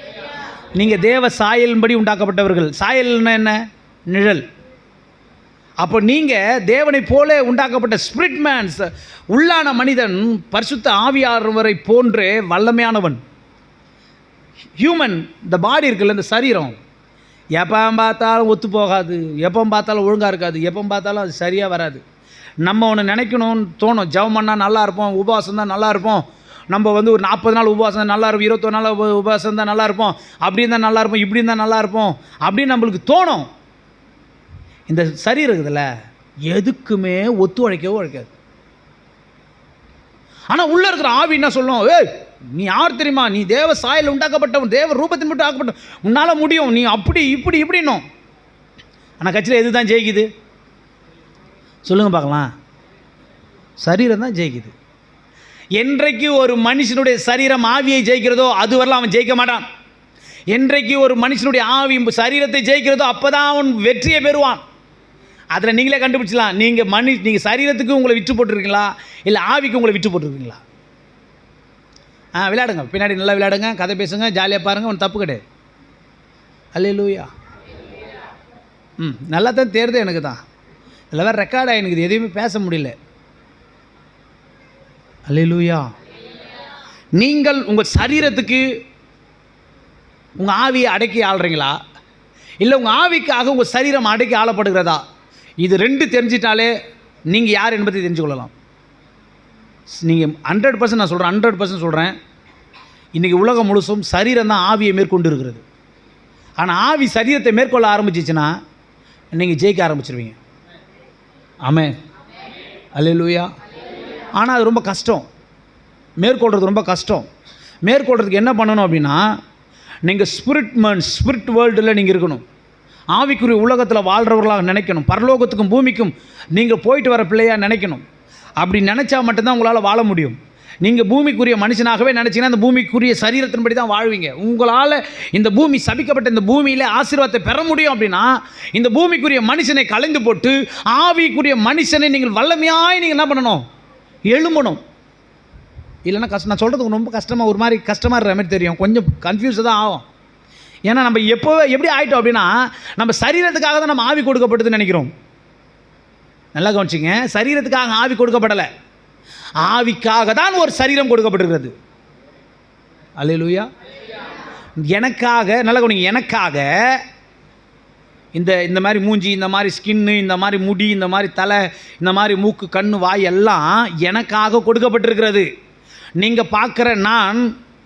நீங்கள் தேவ சாயலின்படி உண்டாக்கப்பட்டவர்கள். சாயல்னா என்ன? நிழல். அப்போ நீங்கள் தேவனை போல உண்டாக்கப்பட்ட ஸ்பிரிட் மேன்ஸ். உள்ளான மனிதன் பரிசுத்த ஆவியானவரை போன்றே வல்லமையானவன். ஹியூமன், இந்த பாடி இருக்குல்ல, இந்த சரீரம் எப்போ பார்த்தாலும் ஒத்து போகாது, எப்போ பார்த்தாலும் ஒழுங்காக இருக்காது, எப்போ பார்த்தாலும் அது சரியாக வராது. நம்ம ஒன்று நினைக்கணும்னு தோணும். ஜெபம் பண்ணால் நல்லா இருப்போம், உபவாசம் தான் நல்லா இருப்போம், நம்ம வந்து ஒரு 40 நாள் உபவாசம் தான் நல்லா இருக்கும், 21 நாள் உபவாசம் தான் நல்லா இருப்போம், அப்படி இருந்தால் நல்லா இருப்போம், இப்படி இருந்தால் நல்லா இருப்போம் அப்படின்னு நம்மளுக்கு தோணும். இந்த சரீரம் இருக்குதுல்ல, எதுக்குமே உழைக்காது. ஆனால் உள்ளே இருக்கிற ஆவி என்ன சொல்லும்? ஏய், நீ யார் தெரியுமா? நீ தேவ சாயல் உண்டாக்கப்பட்டவன், தேவ ரூபத்தின் மட்டும் ஆக்கப்பட்டவன், உன்னால் முடியும், நீ அப்படி இப்படி இப்படின்னும். ஆனால் கட்சியில் எது தான் ஜெயிக்குது? சொல்லுங்கள் பார்க்கலாம். சரீரம் தான் ஜெயிக்குது. என்றைக்கு ஒரு மனுஷனுடைய சரீரம் ஆவியை ஜெயிக்கிறதோ அதுவரைலாம் அவன் ஜெயிக்க மாட்டான். என்றைக்கு ஒரு மனுஷனுடைய ஆவி சரீரத்தை ஜெயிக்கிறதோ அப்போ தான் அவன் வெற்றியை பெறுவான். அதில் நீங்களே கண்டுபிடிச்சலாம். நீங்கள் சரீரத்துக்கு உங்களை விற்று போட்டுருக்கீங்களா, இல்லை ஆவிக்கு உங்களை விற்று போட்டுருக்கீங்களா? விளையாடுங்க, பின்னாடி நல்லா விளையாடுங்க, கதை பேசுங்க, ஜாலியாக பாருங்கள், ஒன்றும் தப்பு கிடையாது. அல்லேலூயா. நல்லா தான் தேர்தல் எனக்கு தான். இதில் வேறு ரெக்கார்ட் ஆகினுக்குது, எதையுமே பேச முடியல. அல்லேலூயா. நீங்கள் உங்கள் சரீரத்துக்கு உங்கள் ஆவியை அடக்கி ஆள்றீங்களா, இல்லை உங்கள் ஆவிக்காக உங்கள் சரீரம் அடக்கி ஆளப்படுகிறதா? இது 2 தெரிஞ்சிட்டாலே நீங்கள் யார் என்பதை தெரிஞ்சு கொள்ளலாம். நீங்கள் 100% நான் சொல்கிறேன், 100% சொல்கிறேன். இன்றைக்கி உலகம் முழுசும் சரீரம் தான் ஆவியை மேற்கொண்டு இருக்கிறது. ஆனால் ஆவி சரீரத்தை மேற்கொள்ள ஆரம்பிச்சிச்சுன்னா நீங்கள் ஜெயிக்க ஆரம்பிச்சிருவீங்க. ஆமென், அல்லேலூயா. ஆனால் அது ரொம்ப கஷ்டம், மேற்கொள்கிறது ரொம்ப கஷ்டம். மேற்கொள்கிறதுக்கு என்ன பண்ணணும் அப்படின்னா, நீங்கள் ஸ்பிரிட் வேர்ல்டில் நீங்கள் இருக்கணும். ஆவிக்குரிய உலகத்தில் வாழ்கிறவர்களாக நினைக்கணும். பரலோகத்துக்கும் பூமிக்கும் நீங்கள் போயிட்டு வர பிள்ளையாக நினைக்கணும். அப்படி நினச்சா மட்டும்தான் உங்களால் வாழ முடியும். நீங்கள் பூமிக்குரிய மனுஷனாகவே நினச்சிங்கன்னா அந்த பூமிக்குரிய சரீரத்தின்படி தான் வாழ்வீங்க. உங்களால் இந்த பூமி சபிக்கப்பட்ட இந்த பூமியில் ஆசீர்வாதத்தை பெற முடியும் அப்படின்னா இந்த பூமிக்குரிய மனுஷனை கலைந்து போட்டு ஆவிக்குரிய மனுஷனை நீங்கள் வல்லமையாய் நீங்கள் என்ன பண்ணணும்? எழும்பணும். இல்லைன்னா கஷ்டம். நான் சொல்கிறது ரொம்ப கஷ்டமாக, ஒரு மாதிரி கஷ்டமாக இருக்கிற மாதிரி தெரியும், கொஞ்சம் கன்ஃபியூஸ் தான் ஆகும். ஏன்னா நம்ம எப்படி ஆகிட்டோம் அப்படின்னா, நம்ம சரீரத்துக்காக தான் நம்ம ஆவி கொடுக்கப்பட்டதுன்னு நினைக்கிறோம். நல்லா கவனிச்சிங்க, சரீரத்துக்காக ஆவி கொடுக்கப்படலை, ஆவிக்காக தான் ஒரு சரீரம் கொடுக்கப்பட்டிருக்கிறது. அல்லேலூயா. எனக்காக, நல்லா கவனிங்க, எனக்காக இந்த மாதிரி மூஞ்சி, இந்த மாதிரி ஸ்கின்னு, இந்த மாதிரி முடி, இந்த மாதிரி தலை, இந்த மாதிரி மூக்கு, கண், வாய் எல்லாம் எனக்காக கொடுக்கப்பட்டிருக்கிறது. நீங்கள் பார்க்குற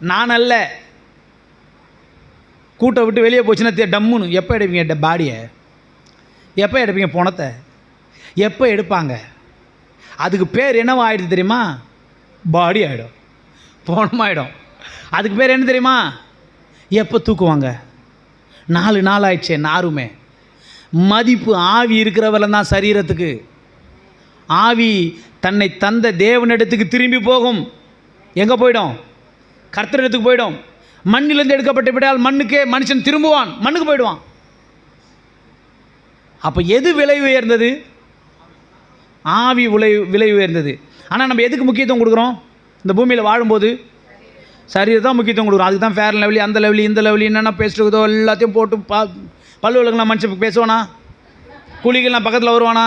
நான் அல்ல. கூட்டை விட்டு வெளியே போச்சுன்னா டம்முன்னு எப்போ எடுப்பீங்க? பாடியை எப்போ எடுப்பீங்க? பணத்தை எப்போ எடுப்பாங்க? அதுக்கு பேர் என்னவோ ஆகிடுது தெரியுமா? பாடி ஆகிடும், பணமாகிடும். அதுக்கு பேர் என்ன தெரியுமா? எப்போ தூக்குவாங்க? 4 நாள் ஆயிடுச்சே. நாருமே மதிப்பு ஆவி இருக்கிறவரை தான் சரீரத்துக்கு. ஆவி தன்னை தந்த தேவனிடத்துக்கு திரும்பி போகும். எங்கே போயிடும்? கர்த்தரிடத்துக்கு போயிடும். மண்ணிலிருந்து எடுக்கப்பட்டு விட்டால் மண்ணுக்கே மனுஷன் திரும்புவான், மண்ணுக்கு போயிடுவான். அப்போ எது விலை உயர்ந்தது? ஆவி விலை உயர்ந்தது. ஆனால் நம்ம எதுக்கு முக்கியத்துவம் கொடுக்குறோம்? இந்த பூமியில் வாழும்போது சரீரம் தான் முக்கியத்துவம் கொடுக்குறோம். அதுக்கு தான் ஃபேர் லெவலி, அந்த லெவலி, இந்த லெவலி, என்னென்ன பேசிட்டுருக்குதோ எல்லாத்தையும் போட்டு பல்லுவலுக்குலாம் மனுஷன் பேசுவானா, குழிகள்லாம் பக்கத்தில் வருவானா,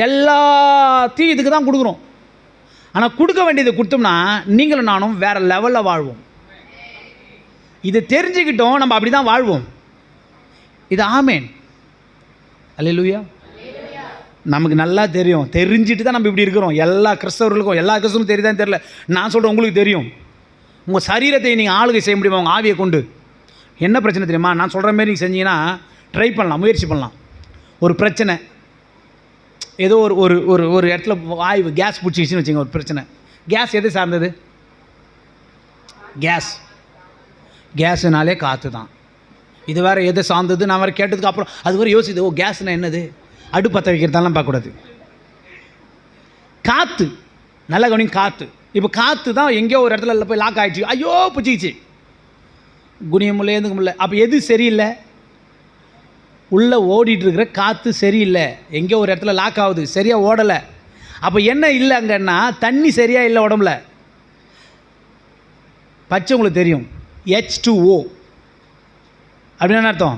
எல்லாத்தையும் இதுக்கு தான் கொடுக்குறோம். ஆனால் கொடுக்க வேண்டியது கொடுத்தோம்னா நீங்களும் நானும் வேறு லெவலில் வாழ்வோம். இதை தெரிஞ்சுக்கிட்டோம், நம்ம அப்படி தான் வாழ்வோம். இது ஆமேன். அல்லேலூயா. நமக்கு நல்லா தெரியும், தெரிஞ்சுட்டு தான் நம்ம இப்படி இருக்கிறோம். எல்லா கிறிஸ்தவர்களுக்கும் எல்லா கிறிஸ்தவரும் தெரியுதான்னு தெரியல, நான் சொல்கிறேன் உங்களுக்கு தெரியும். உங்கள் சரீரத்தை நீங்கள் ஆளுகை செய்ய முடியுமா உங்கள் ஆவியை கொண்டு? என்ன பிரச்சனை தெரியுமா? நான் சொல்கிற மாதிரி நீங்கள் செஞ்சீங்கன்னா ட்ரை பண்ணலாம், முயற்சி பண்ணலாம். ஒரு பிரச்சனை, ஏதோ ஒரு ஒரு ஒரு ஒரு இடத்துல வாயு கேஸ் பிடிச்சிக்கிச்சின்னு வச்சுங்க, ஒரு பிரச்சனை. கேஸ் எது சார்ந்தது? கேஸுனாலே காற்று தான். இது வேறு எதை சார்ந்தது? நான் வேறு கேட்டதுக்கு அப்புறம் அது வரை யோசிது, ஓ கேஸ்னால் என்னது, அடுப்பற்ற வைக்கிறதெல்லாம் பார்க்கக்கூடாது. காற்று நல்லா கவனிங்க, காற்று. இப்போ காற்று தான் எங்கேயோ ஒரு இடத்துல போய் லாக் ஆகிடுச்சு, ஐயோ பிடிச்சிக்கிச்சு, குனியமுல்ல எதுக்கு முடியல. அப்போ எது சரியில்லை? உள்ளே ஓடிட்டுருக்கிற காற்று சரியில்லை, எங்கேயோ ஒரு இடத்துல லாக் ஆகுது, சரியாக ஓடலை. அப்போ என்ன இல்லை அங்கன்னா தண்ணி சரியாக இல்லை உடம்புல. பச்சை உங்களுக்கு தெரியும், H2O அப்படின்னு என்ன அர்த்தம்?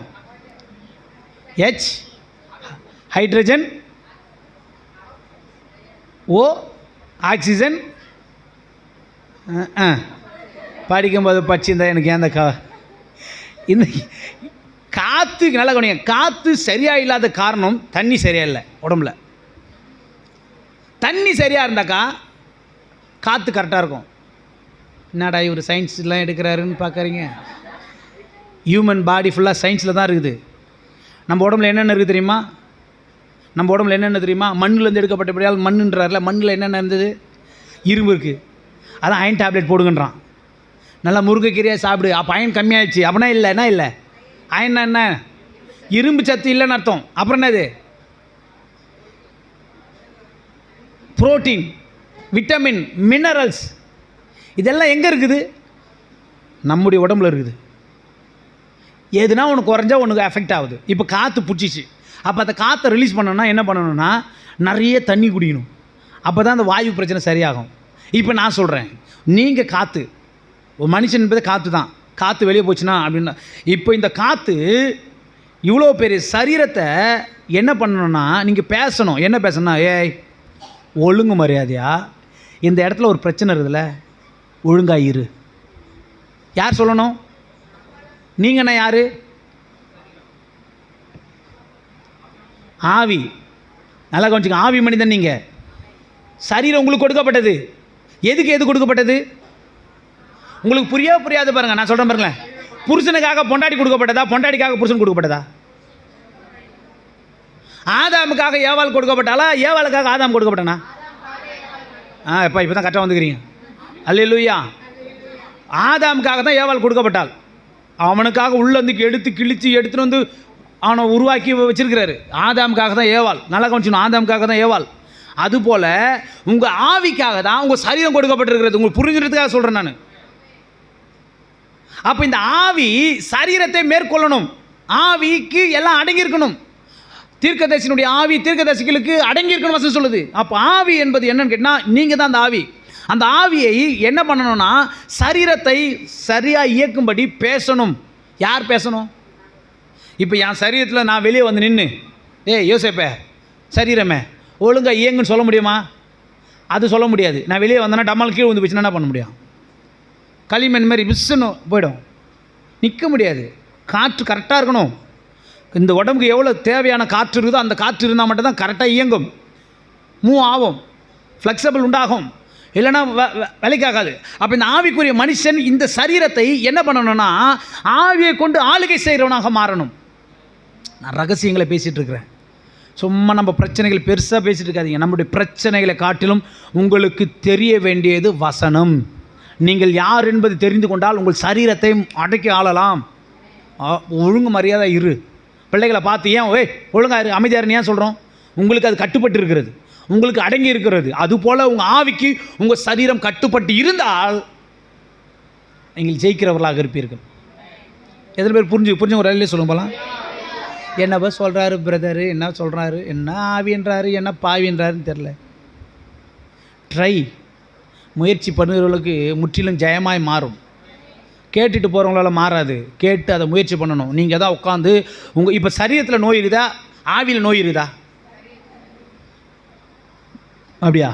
H hydrogen, O oxygen. படிக்கும்போது படிச்சிருந்தா எனக்கு ஏன் இந்த காற்று நல்லா கவனிங்க. காற்று சரியாக இல்லாத காரணம் தண்ணி சரியாக இல்லை உடம்புல. தண்ணி சரியாக இருந்தாக்கா காற்று கரெக்டாக இருக்கும். என்னடா இவர் சயின்ஸ்லாம் எடுக்கிறாருன்னு பார்க்குறீங்க? ஹியூமன் பாடி ஃபுல்லாக சயின்ஸில் தான் இருக்குது. நம்ம உடம்புல என்னென்ன இருக்குது தெரியுமா? நம்ம உடம்புல என்னென்ன தெரியுமா? மண்ணிலேருந்து எடுக்கப்பட்டபடியால் மண்ணுன்றார்ல, மண்ணில் என்னென்ன இருந்தது? இரும்பு இருக்குது, அதான் அயன் டேப்லெட் போடுங்கன்றான். நல்லா முருங்கைக்கீரையாக சாப்பிடு, அப்போ அயன் கம்மியாகிடுச்சு. அப்படின்னா இல்லை, என்ன இல்லை? அயன்னா என்ன? இரும்பு சத்து இல்லைன்னு அர்த்தம். அப்புறம் என்னது? புரோட்டீன், விட்டமின், மினரல்ஸ், இதெல்லாம் எங்கே இருக்குது? நம்முடைய உடம்புல இருக்குது. எதுனா ஒன்று குறைஞ்சா ஒன்று எஃபெக்ட் ஆகுது. இப்போ காற்று பிடிச்சிச்சு, அப்போ அந்த காற்றை ரிலீஸ் பண்ணணும்னா என்ன பண்ணணும்னா நிறைய தண்ணி குடிக்கணும். அப்போ தான் அந்த வாயு பிரச்சனை சரியாகும். இப்போ நான் சொல்கிறேன், நீங்கள் காற்று, ஒரு மனுஷன் என்பது காற்று தான். காற்று வெளியே போச்சுன்னா அப்படின்னா, இப்போ இந்த காற்று இவ்வளோ பெரிய சரீரத்தை என்ன பண்ணணும்னா நீங்கள் பேசணும். என்ன பேசணும்னா, ஏய் ஒழுங்கு மரியாதையா, இந்த இடத்துல ஒரு பிரச்சனை இருக்குதுல்ல, ஒழுங்காக இரு. யார் சொல்லணும்? நீங்கண்ணா யார்? ஆவி. நல்லா கவனிச்சுங்க, ஆவி மனிதன் நீங்கள். சரீரம் உங்களுக்கு கொடுக்கப்பட்டது. எதுக்கு எது கொடுக்கப்பட்டது? உங்களுக்கு புரியாது பாருங்கள், நான் சொல்கிறேன் பாருங்களேன். புருஷனுக்காக பொண்டாட்டி கொடுக்கப்பட்டதா, பொண்டாட்டிக்காக புருஷன் கொடுக்கப்பட்டதா? ஆதாமுக்காக ஏவாள் கொடுக்கப்பட்டாலா, ஏவாளுக்காக ஆதாம் கொடுக்கப்பட்டனா? இப்போ தான் கரெக்டாக வந்துக்கிறீங்க. அல்லேலூயா. ஆதாமுக்காக தான் ஏவாள் கொடுக்கப்பட்டாள். அவனுக்காக உள்ளேருந்து எடுத்து கிழித்து எடுத்துகிட்டு வந்து அவனை உருவாக்கி வச்சிருக்கிறாரு. ஆதாமுக்காக தான் ஏவாள். நல்லா கவனிச்சணும், ஆதாமுக்காக தான் ஏவாள். அதுபோல் உங்கள் ஆவிக்காக தான் உங்கள் சரீரம் கொடுக்கப்பட்டிருக்கிறது. உங்களுக்கு புரிஞ்சுறதுக்காக சொல்கிறேன் நான். அப்போ இந்த ஆவி சரீரத்தை மேற்கொள்ளணும். ஆவிக்கு எல்லாம் அடங்கியிருக்கணும். தீர்க்கதரிசியினுடைய ஆவி தீர்க்கதரிசிகளுக்கு அடங்கியிருக்கணும் வசனம் சொல்லுது. அப்போ ஆவி என்பது என்னன்னு கேட்டால் நீங்கள் தான் அந்த ஆவி. அந்த ஆவியை என்ன பண்ணணும்னா சரீரத்தை சரியாக இயக்கும்படி பேசணும். யார் பேசணும்? இப்போ என் சரீரத்தில் நான் வெளியே வந்து நின்று, யோசிப்பே சரீரமே ஒழுங்காக இயங்குன்னு சொல்ல முடியுமா? அது சொல்ல முடியாது. நான் வெளியே வந்தேன்னா டம்மால் கீழே வந்து போச்சுன்னா என்ன பண்ண முடியும்? களிமண் மாதிரி விசுன்னு போயிடும், நிற்க முடியாது. காற்று கரெக்டாக இருக்கணும். இந்த உடம்புக்கு எவ்வளோ தேவையான காற்று இருக்குதோ அந்த காற்று இருந்தால் மட்டும்தான் கரெக்டாக இயங்கும், மூவ் ஆகும், ஃப்ளெக்சிபிள் உண்டாகும். இல்லைன்னா வேலைக்காகாது. அப்போ இந்த ஆவிக்குரிய மனுஷன் இந்த சரீரத்தை என்ன பண்ணணும்னா ஆவியை கொண்டு ஆளுகை செய்கிறவனாக மாறணும். நான் ரகசியங்களை பேசிகிட்டு இருக்கிறேன். சும்மா நம்ம பிரச்சனைகள் பெருசாக பேசிகிட்டு இருக்காதீங்க. நம்முடைய பிரச்சனைகளை காட்டிலும் உங்களுக்கு தெரிய வேண்டியது வசனம். நீங்கள் யார் என்பது தெரிந்து கொண்டால் உங்கள் சரீரத்தை அடக்கி ஆளலாம். ஒழுங்கு மரியாதை இரு. பிள்ளைகளை பார்த்து ஏன் ஒழுங்காக இரு, அமைதியாருன்னு ஏன் சொல்கிறோம்? உங்களுக்கு அது கட்டுப்பட்டு இருக்கிறது, உங்களுக்கு அடங்கி இருக்கிறது. அதுபோல் உங்கள் ஆவிக்கு உங்கள் சரீரம் கட்டுப்பட்டு இருந்தால் நீங்கள் ஜெயிக்கிறவர்களாக இருப்பீர்கள். எத்தனை பேர் புரிஞ்சு ஒரு வேலையிலே சொல்லுங்க போகலாம். என்னப்பா சொல்கிறாரு பிரதரு, என்ன சொல்கிறாரு, என்ன ஆவின்றாரு, என்ன பாவின்றாருன்னு தெரில. முயற்சி பண்ணுறவர்களுக்கு முற்றிலும் ஜெயமாய் மாறும். கேட்டுட்டு போகிறவங்களால மாறாது. கேட்டு அதை முயற்சி பண்ணணும். நீங்கள் தான் உட்காந்து உங்கள் இப்போ சரீரத்தில் நோய் இருக்குதா, ஆவியில் நோய் இருக்குதா? அப்படியா?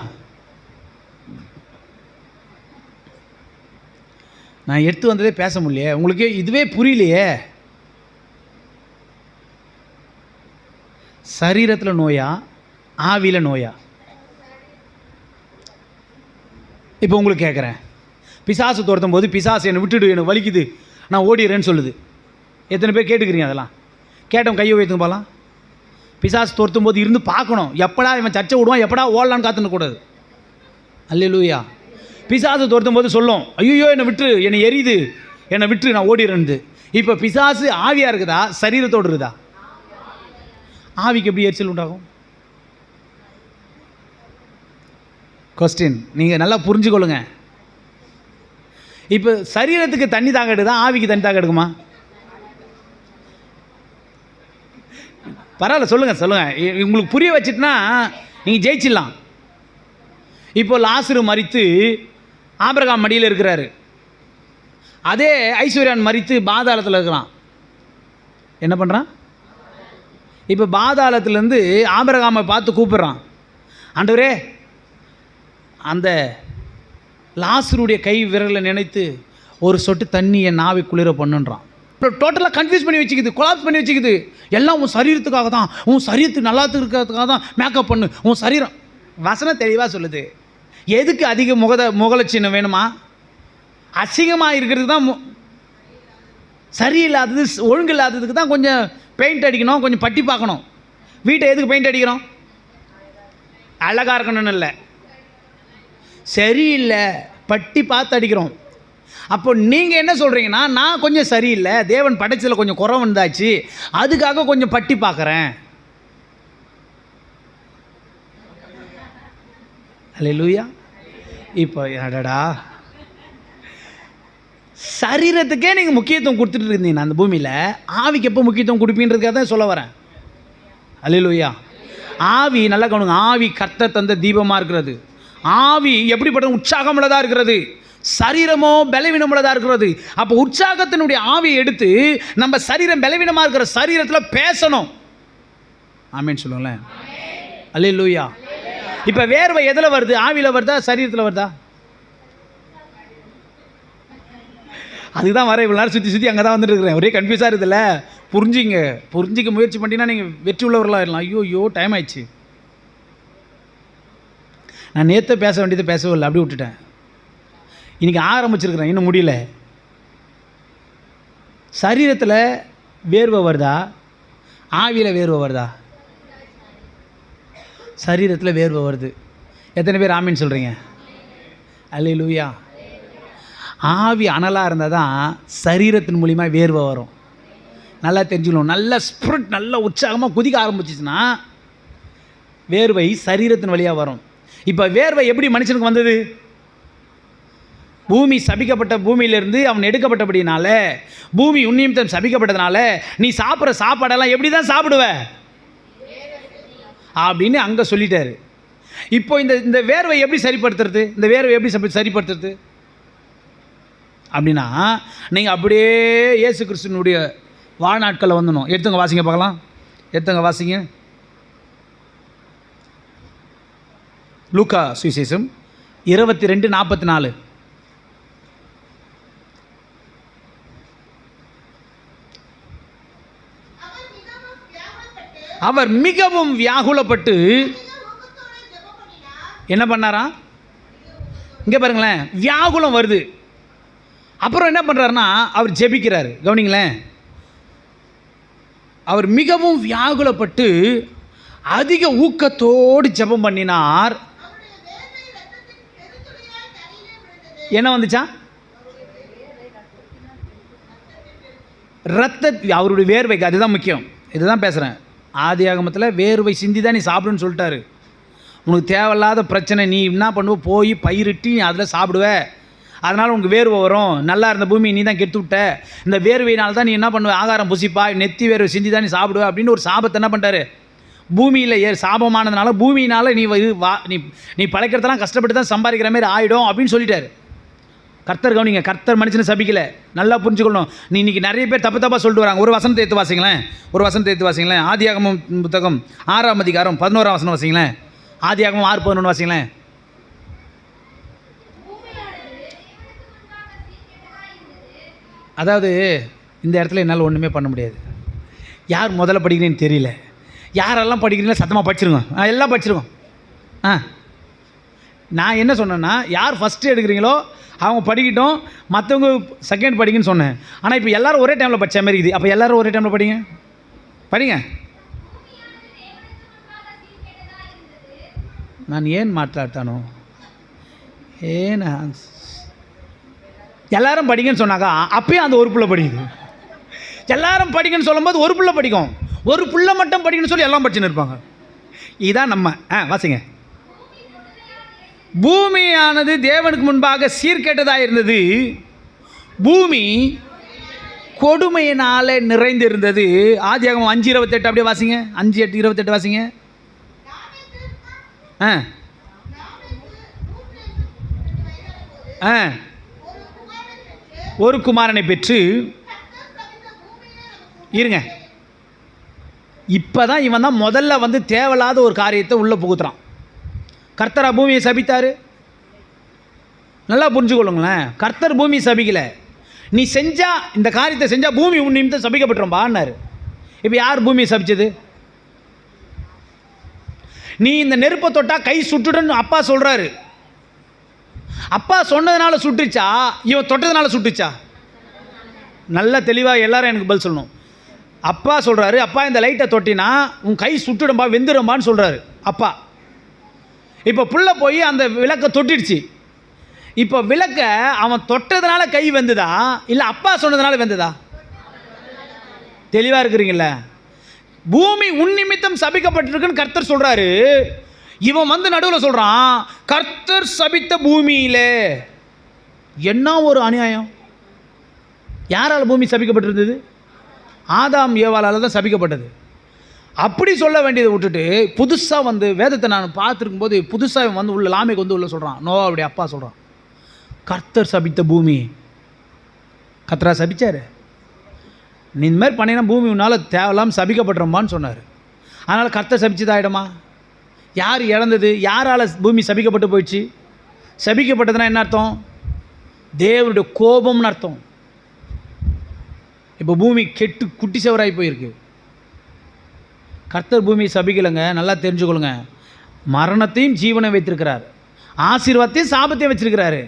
நான் எடுத்து வந்ததே பேச முடியலையே, உங்களுக்கு இதுவே புரியலையே. சரீரத்தில் நோயா, ஆவியில் நோயா? இப்போ உங்களுக்கு கேட்குறேன், பிசாசு துரத்தும் போது பிசாசு என்னை விட்டுடு, எனக்கு வலிக்குது, நான் ஓடிடுறேன்னு சொல்லுது. எத்தனை பேர் கேட்டுக்கிறீங்க? அதெல்லாம் கேட்டவன் கையை வைத்துங்க போகலாம். பிசாசு துரத்தும் போது இருந்து பார்க்கணும், எப்படா இவன் சர்ச்சை விடுவான், எப்படா ஓடலான்னு காத்துன்னு கூடாது. அல்லேலூயா. பிசாசு துரத்தும் போது சொல்லும், ஐயோ என்னை விட்டு, என்னை எரியுது, என்னை விட்டு நான் ஓடிடுறேன்னு. இப்போ பிசாசு ஆவியாக இருக்குதா, சரீரத்தோடு இருக்குதா? ஆவிக்கு எப்படி எரிச்சல் உண்டாகும்? கொஸ்டின் நீங்கள் நல்லா புரிஞ்சுக்கொள்ளுங்க. இப்போ சரீரத்துக்கு தண்ணி தாங்க எடுக்குதா, ஆவிக்கு தண்ணி தாங்க எடுக்குமா? பரவாயில்ல, சொல்லுங்கள். உங்களுக்கு புரிய வச்சுட்டுனா நீங்கள் ஜெயிச்சிடலாம். இப்போ லாசரு மரித்து ஆபிரகாம் மடியில் இருக்கிறாரு. அதே ஐஸ்வர்யான் மரித்து பாதாளத்தில் இருக்கிறான். என்ன பண்ணுறான்? இப்போ பாதாளத்துலேருந்து ஆபிரகாமை பார்த்து கூப்பிட்றான், ஆண்டவரே அந்த லாசருடைய கை விரலை நினைத்து ஒரு சொட்டு தண்ணி என் நாவை குளிர பண்ணுன்றான். இப்போ டோட்டலாக கன்ஃபியூஸ் பண்ணி வச்சுக்குது, கொலாப்ஸ் பண்ணி வச்சுக்குது. எல்லாம் உன் சரீரத்துக்காக தான், உன் சரீரத்துக்கு நல்லா இருக்கிறதுக்காக தான் மேக்கப் பண்ணு. உன் சரீரம் வசனம் தெளிவாக சொல்லுது. எதுக்கு அதிக முகலட்சணம் வேணுமா? அசிங்கமாக இருக்கிறதுக்கு தான். சரியில்லாதது, ஒழுங்கு இல்லாததுக்கு தான் கொஞ்சம் பெயிண்ட் அடிக்கணும், கொஞ்சம் பட்டி பார்க்கணும். வீட்டை எதுக்கு பெயிண்ட் அடிக்கிறோம்? அழகாக இருக்கணும்னு இல்லை, சரியில்லை பட்டி பார்த்து அடிக்கிறோம். அப்போ நீங்கள் என்ன சொல்கிறீங்கன்னா, நான் கொஞ்சம் சரியில்லை, தேவன் படைச்சதில் கொஞ்சம் குறை வந்தாச்சு, அதுக்காக கொஞ்சம் பட்டி பார்க்குறேன். அல்லேலூயா. இப்போ அடடா, சரீரத்துக்கே நீங்கள் முக்கியத்துவம் கொடுத்துட்டு இருந்தீங்க அந்த பூமியில், ஆவிக்கு எப்போ முக்கியத்துவம் கொடுப்பீன்றதுக்காக தான் சொல்ல வரேன். அல்லேலூயா. ஆவி நல்லா கவனிங்க, ஆவி கர்த்தர் தந்த தீபமாக இருக்கிறது. ஆவி எப்படிப்பட்ட உற்சாகம் உள்ளதாக இருக்கிறது, சரீரமோ பலவீனம் உள்ளதாக இருக்கிறது. அப்போ உற்சாகத்தினுடைய ஆவியை எடுத்து நம்ம சரீரம் பலவீனமாக இருக்கிற சரீரத்தில் பேசணும். ஆமேன்னு சொல்லுங்களேன். அல்லேலூயா. இப்போ வேர்வை எதில் வருது? ஆவியில் வருதா, சரீரத்தில் வருதா? அதுக்கு தான் வர இவ்வளோ நேரம் சுற்றி அங்கே தான் வந்துட்டு இருக்கிறேன். ஒரே கன்ஃபியூஸாக இருக்குதுல்ல. புரிஞ்சிக்க முயற்சி பண்ணிங்கன்னா நீங்கள் வெற்றி உள்ளவர்களாக இருக்கலாம். ஐயோ டைம் ஆயிடுச்சு. நான் நேற்று பேச வேண்டியதை பேசவே இல்லை, அப்படி விட்டுட்டேன். இன்றைக்கி ஆரம்பிச்சிருக்கிறேன், இன்னும் முடியல. சரீரத்தில் வேர்வை வருதா, ஆவியில் வேர்வை வருதா? சரீரத்தில் வேர்வை வருது. எத்தனை பேர் ஆமீன்னு சொல்கிறீங்க? அல்லேலூயா. ஆவி அனலாக இருந்தால் தான் சரீரத்தின் மூலிமா வேர்வை வரும். நல்லா தெரிஞ்சுக்கணும். நல்ல ஸ்பிரிட், நல்ல உற்சாகமாக குதிக்க ஆரம்பிச்சிச்சுன்னா வேர்வை சரீரத்தின் வழியாக வரும். இப்போ வேர்வை எப்படி மனுஷனுக்கு வந்தது? பூமி சபிக்கப்பட்ட பூமியிலிருந்து அவன் எடுக்கப்பட்டபடினால, பூமி உன்னிமித்தம் சபிக்கப்பட்டதுனால நீ சாப்பிட்ற சாப்பாடெல்லாம் எப்படி தான் சாப்பிடுவ அப்படின்னு அங்கே சொல்லிட்டாரு. இப்போ இந்த வேர்வை எப்படி சரிப்படுத்துறது? இந்த வேர்வை எப்படி சரிப்படுத்துறது அப்படின்னா, நீங்கள் அப்படியே இயேசு கிறிஸ்துவனுடைய வாழ்நாட்களில் வந்துடணும். எடுத்துங்க வாசிங்க பார்க்கலாம். எடுத்துங்க வாசிங்க. லூக்கா சுவிசேஷம் 22:44. அவர் மிகவும் வியாகுலப்பட்டு என்ன பண்ணாராம்? இங்கே பாருங்களேன், வியாகுலம் வருது. அப்புறம் என்ன பண்ணுறாருன்னா அவர் ஜெபிக்கிறார். கவனிங்களேன், அவர் மிகவும் வியாகுலப்பட்டு அதிக ஊக்கத்தோடு ஜெபம் பண்ணினார். என்ன வந்துச்சா? அவருடைய வேர்வைக்கு. அதுதான் முக்கியம். இதுதான் பேசுகிறேன். ஆதியாகமத்தில் வேர்வை சிந்தி தான் நீ சாப்பிடுன்னு சொல்லிட்டாரு. உனக்கு தேவையில்லாத பிரச்சனை, நீ என்ன பண்ணுவ, போய் பயிரிட்டு நீ அதில் சாப்பிடுவ, அதனால் உனக்கு வேர்வை வரும். நல்லா இருந்த பூமி நீ தான் கெடுத்து விட்ட, இந்த வேர்வையினால் தான் நீ என்ன பண்ணுவ, ஆகாரம் புசிப்பா, நெத்தி வேர்வை சிந்தி தான் நீ சாப்பிடுவ அப்படின்னு ஒரு சாபத்தை என்ன பண்ணிட்டாரு? பூமியில் சாபமானதுனால பூமியினால் நீ பழைக்கிறதெல்லாம் கஷ்டப்பட்டு தான் சம்பாதிக்கிற மாதிரி ஆகிடும் அப்படின்னு சொல்லிட்டாரு. கர்த்தர் கவனிங்க, கர்த்தர் மனுஷனை சபிக்கலை. நல்லா புரிஞ்சுக்கணும். நீ இன்றைக்கி நிறைய பேர் தப்பாக சொல்லிட்டு வராங்க. ஒரு வசனத்தை எடுத்து வாசிங்களேன். ஆதியாகமம் புத்தகம் 6ஆம் அதிகாரம் 11ஆம் வசனம் வாசிங்களேன். ஆதியாகமம் 6:11 வாசிங்களேன். அதாவது இந்த இடத்துல என்னால் ஒன்றுமே பண்ண முடியாது. யார் முதல்ல படிக்கிறேன்னு தெரியல, யாரெல்லாம் படிக்கிறீங்களோ சத்தமாக படிச்சிருங்க. எல்லாம் படிச்சிருங்க. நான் என்ன சொன்னேன்னா, யார் ஃபஸ்ட்டு எடுக்கிறீங்களோ அவங்க படிக்கட்டும், மற்றவங்க செகண்ட் படிக்குன்னு சொன்னேன். ஆனால் இப்போ எல்லோரும் ஒரே டைமில் படித்த மாதிரி இருக்குது. அப்போ எல்லோரும் ஒரே டைமில் படிங்க. நான் ஏன் மாట్లాட்டானோ, எல்லாரும் படிங்கன்னு சொன்னாக்கா அப்பயும் அந்த ஒரு பிள்ளை படிக்குது. எல்லாரும் படிக்கணும்னு சொல்லும்போது ஒரு பிள்ளை படிக்கும், ஒரு பிள்ளை மட்டும் படிக்கணும்னு சொல்லி எல்லாம் படிச்சுன்னு இருப்பாங்க. இதுதான் நம்ம. வாசிங்க. பூமியானது தேவனுக்கு முன்பாக சீர்கெட்டதாக இருந்தது, பூமி கொடுமையினால நிறைந்திருந்தது. ஆதியாகமம் 5:28 அப்படியே வாசிங்க. 5:8-28 வாசிங்க. ஒரு குமாரனை பெற்று இருங்க. இப்போ தான் இவன் தான் முதல்ல வந்து தேவையில்லாத ஒரு காரியத்தை உள்ளே புகுத்துறான். கர்த்தரா பூமியை சபித்தார்? நல்லா புரிஞ்சுக்கொள்ளுங்களேன். கர்த்தர் பூமியை சபிக்கலை. நீ செஞ்சால், இந்த காரியத்தை செஞ்சால் பூமி உன் நிமித்தம் சபிக்கப்பட்டுரும்பான்னாரு. இப்போ யார் பூமியை சபிச்சது? நீ இந்த நெருப்பை தொட்டால் கை சுட்டுடுன்னு அப்பா சொல்கிறாரு. அப்பா சொன்னதுனால சுட்டுச்சா, இவன் தொட்டதுனால சுட்டுச்சா? நல்லா தெளிவாக எல்லாரும் எனக்கு பதில் சொல்லணும். அப்பா சொல்கிறாரு, அப்பா இந்த லைட்டை தொட்டினா உன் கை சுட்டுடும்பா, வெந்துடும்பான்னு சொல்கிறாரு அப்பா. இப்போ புள்ள போய் அந்த விளக்கை தொட்டிடுச்சு. இப்போ விளக்கை அவன் தொட்டதுனால கை வெந்துதா, இல்லை அப்பா சொன்னதுனால வெந்ததா? தெளிவாக இருக்கிறீங்கள? பூமி உன் நிமித்தம் சபிக்கப்பட்டிருக்குன்னு கர்த்தர் சொல்கிறாரு. இவன் வந்து நடுவில் சொல்கிறான், கர்த்தர் சபித்த பூமியில். என்ன ஒரு அநியாயம்! யாரால் பூமி சபிக்கப்பட்டிருந்தது? ஆதாம் ஏவாளால் தான் சபிக்கப்பட்டது. அப்படி சொல்ல வேண்டியதை விட்டுட்டு புதுசாக வந்து வேதத்தை நான் பார்த்துருக்கும் போது புதுசாக வந்து உள்ள லாமைக்கு வந்து உள்ள சொல்கிறான். நோவாவுடைய அப்பா சொல்கிறான், கர்த்தர் சபித்த பூமி. கர்த்தரா சபிச்சார்? நீ இந்த மாதிரி பண்ணினா பூமி உன்னால் தேவையில்லாமல் சபிக்கப்பட்டுருமான்னு சொன்னார். அதனால் கர்த்தர் சபிச்சதாயிடுமா? யார் இழந்தது? யாரால் பூமி சபிக்கப்பட்டு போயிடுச்சு? சபிக்கப்பட்டதுன்னா என்ன அர்த்தம்? தேவனுடைய கோபம்னு அர்த்தம். இப்போ பூமி கெட்டு குட்டி செவராகி போயிருக்கு. கர்த்தர் பூமியை சபிக்கலைங்க. நல்லா தெரிஞ்சுக்கொள்ளுங்க. மரணத்தையும் ஜீவனை வைத்திருக்கிறார், ஆசீர்வாதத்தையும் சாபத்தையும் வச்சிருக்கிறாரு.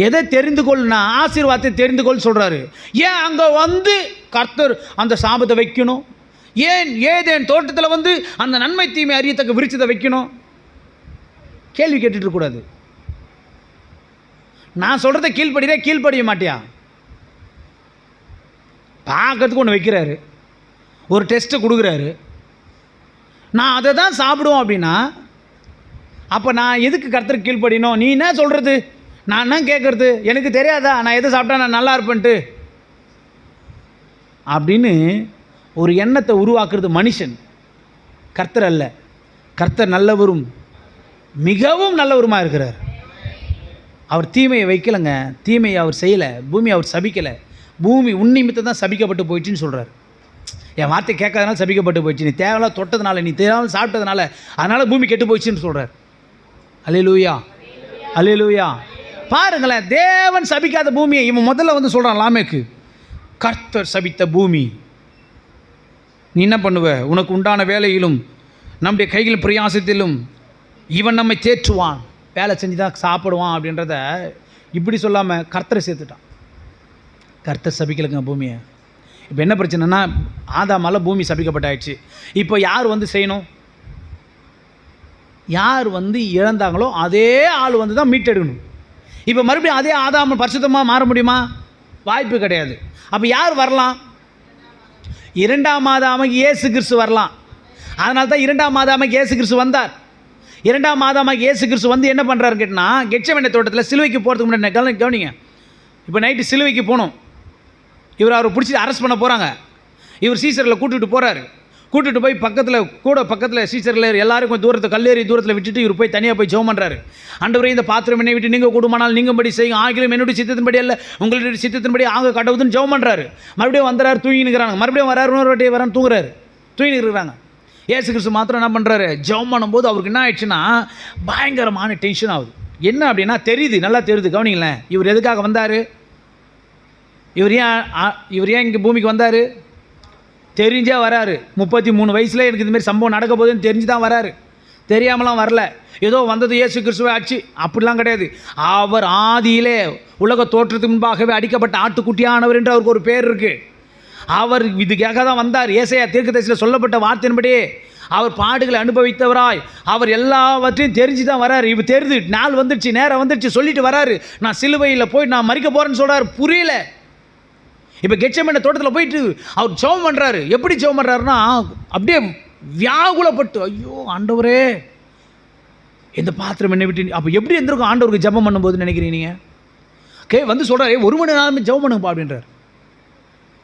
எதை தெரிந்து கொள்ளுனா ஆசீர்வாதத்தை தெரிந்து கொள் சொல்கிறாரு. ஏன் அங்கே வந்து கர்த்தர் அந்த சாபத்தை வைக்கணும்? ஏன் ஏதேன் தோட்டத்தில் வந்து அந்த நன்மை தீமை அறியத்தக்க விருட்சத்தை வைக்கணும்? கேள்வி கேட்டுட்டு இருக்கக்கூடாது. நான் சொல்கிறத கீழ்ப்படிய மாட்டியா? பார்க்கறதுக்கு ஒன்று வைக்கிறாரு, ஒரு டெஸ்ட்டை கொடுக்குறாரு, நான் அதை தான் சாப்பிடுவோம் அப்படின்னா அப்போ நான் எதுக்கு கர்த்தருக்கு கீழ்ப்படினோம்? நீ என்ன சொல்கிறது, நான் என்ன கேட்குறது, எனக்கு தெரியாதா நான் எதை சாப்பிட்டா நான் நல்லா இருப்பேன்ட்டு அப்படின்னு ஒரு எண்ணத்தை உருவாக்குறது மனுஷன், கர்த்தர் அல்ல. கர்த்தர் நல்லவரும் மிகவும் நல்லவருமாக இருக்கிறார். அவர் தீமையை வைக்கலைங்க, தீமையை அவர் செய்யலை, பூமி அவர் சபிக்கலை. பூமி உன்னிமித்த தான் சபிக்கப்பட்டு போயிடுச்சுன்னு சொல்கிறார். என் வார்த்தை கேட்காதனால சபிக்கப்பட்டு போயிடுச்சு, நீ தேவையில்லாம் தொட்டதுனால, நீ தேவையில்லாம் சாப்பிட்டதுனால, அதனால் பூமி கெட்டு போயிடுச்சுன்னு சொல்கிறார். அல்லேலூயா, அல்லேலூயா. பாருங்களேன், தேவன் சபிக்காத பூமியை இவன் முதல்ல வந்து சொல்கிறான் லாமேக்கு, கர்த்தர் சபித்த பூமி. நீ என்ன பண்ணுவ? உனக்கு உண்டான வேலையிலும் நம்முடைய கையில் பிரயாசத்திலும் இவன் நம்மை தேற்றுவான், வேலை செஞ்சு தான் சாப்பிடுவான் அப்படின்றத இப்படி சொல்லாமல் கர்த்தரை சேர்த்துட்டான். கர்த்தர் சபிக்கலைங்க பூமியை. இப்போ என்ன பிரச்சனைனா, ஆதாமால பூமி சபிக்கப்பட்டாயிடுச்சு. இப்போ யார் வந்து செய்யணும்? யார் வந்து இழந்தாங்களோ அதே ஆள் வந்து தான் மீட்டெடுக்கணும். இப்போ மறுபடியும் அதே ஆதாம் பரிசுத்தமாக மாற முடியுமா? வாய்ப்பு கிடையாது. அப்போ யார் வரலாம்? இரண்டாம் ஆதாமாகிய இயேசு கிறிஸ்து வரலாம். அதனால தான் இரண்டாம் ஆதாமாகிய இயேசு கிறிஸ்து வந்தார். இரண்டாம் ஆதாமாகிய இயேசு கிறிஸ்து வந்து என்ன பண்ணுறாரு கேட்டினா, கெட்செமனே தோட்டத்தில் சிலுவைக்கு போகிறதுக்கு முன்னாடி கவனிங்க. இப்போ நைட்டு சிலுவைக்கு போகணும். அவரை பிடிச்சி அரெஸ்ட் பண்ண போகிறாங்க. இவர் சீசரில் கூட்டிகிட்டு போய் பக்கத்தில் சீசரில் எல்லாரும் கொஞ்சம் தூரத்தை கல்லேறி தூரத்தில் விட்டுட்டு இவர் போய் தனியாக போய் ஜெபம் பண்ணுறாரு. ஆண்டவரே, இந்த பாத்திரம் என்னை விட்டு நீங்கள் கூடுமானால் நீங்கும்படி செய்யுங்க, ஆகிலும் என்னுடைய சித்தத்தின்படி அல்ல உங்களுடைய சித்தத்தின்படி ஆக கடவுதுன்னு ஜெபம் பண்ணுறாரு. மறுபடியும் வந்துறாரு, தூங்கினுக்கிறாங்க. மறுபடியும் வராரு, இன்னொரு வாட்டி வரான்னு தூங்குறாரு, தூங்கின்னு இருக்கிறாங்க. இயேசு கிறிஸ்து மாத்திரம் என்ன பண்ணுறாரு? ஜெபம் பண்ணும்போது அவருக்கு என்ன ஆயிடுச்சுன்னா பயங்கரமான டென்ஷன் ஆகுது. என்ன அப்படின்னா தெரியுது, நல்லா தெரியுது. கவனிங்களேன், இவர் எதுக்காக வந்தார்? இவர் ஏன் இங்கே பூமிக்கு வந்தார்? தெரிஞ்சே வராரு. 33 வயசில் எனக்கு இதுமாரி சம்பவம் நடக்க போகுதுன்னு தெரிஞ்சு தான் வராரு. தெரியாமலாம் வரல. ஏதோ வந்தது இயேசு கிறிஸ்துவை ஆச்சு அப்படிலாம் கிடையாது. அவர் ஆதியிலே உலக தோற்றத்துக்கு முன்பாகவே அடிக்கப்பட்ட ஆட்டுக்குட்டியானவர் என்று அவருக்கு ஒரு பேர் இருக்குது. அவர் இதுக்காக தான் வந்தார். ஏசாயா தீர்க்கதரிசியில் சொல்லப்பட்ட வார்த்தையின்படி அவர் பாடுகளை அனுபவித்தவராய் அவர் எல்லாவற்றையும் தெரிஞ்சு தான் வராரு. இப்போ தெரிஞ்சு நாள் வந்துடுச்சு, நேரம் வந்துடுச்சு சொல்லிட்டு வராரு. நான் சிலுவையில் போய் நான் மறிக்க போகிறேன்னு சொல்கிறார். புரியல. இப்போ கெட்செமனே தோட்டத்தில் போயிட்டு அவர் ஜெபம் பண்ணுறாரு. எப்படி ஜெபம் பண்ணுறாருன்னா அப்படியே வியாகுலப்பட்டு, ஐயோ ஆண்டவரே இந்த பாத்திரம் என்னை விட்டு. அப்போ எப்படி இருந்திருக்கும் ஆண்டவருக்கு ஜெபம் பண்ணும்போது நினைக்கிறீங்க நீங்கள்? வந்து சொல்கிறாரு 1 மணி நேரமே ஜெபம் பண்ணுங்கப்பா அப்படின்றார்.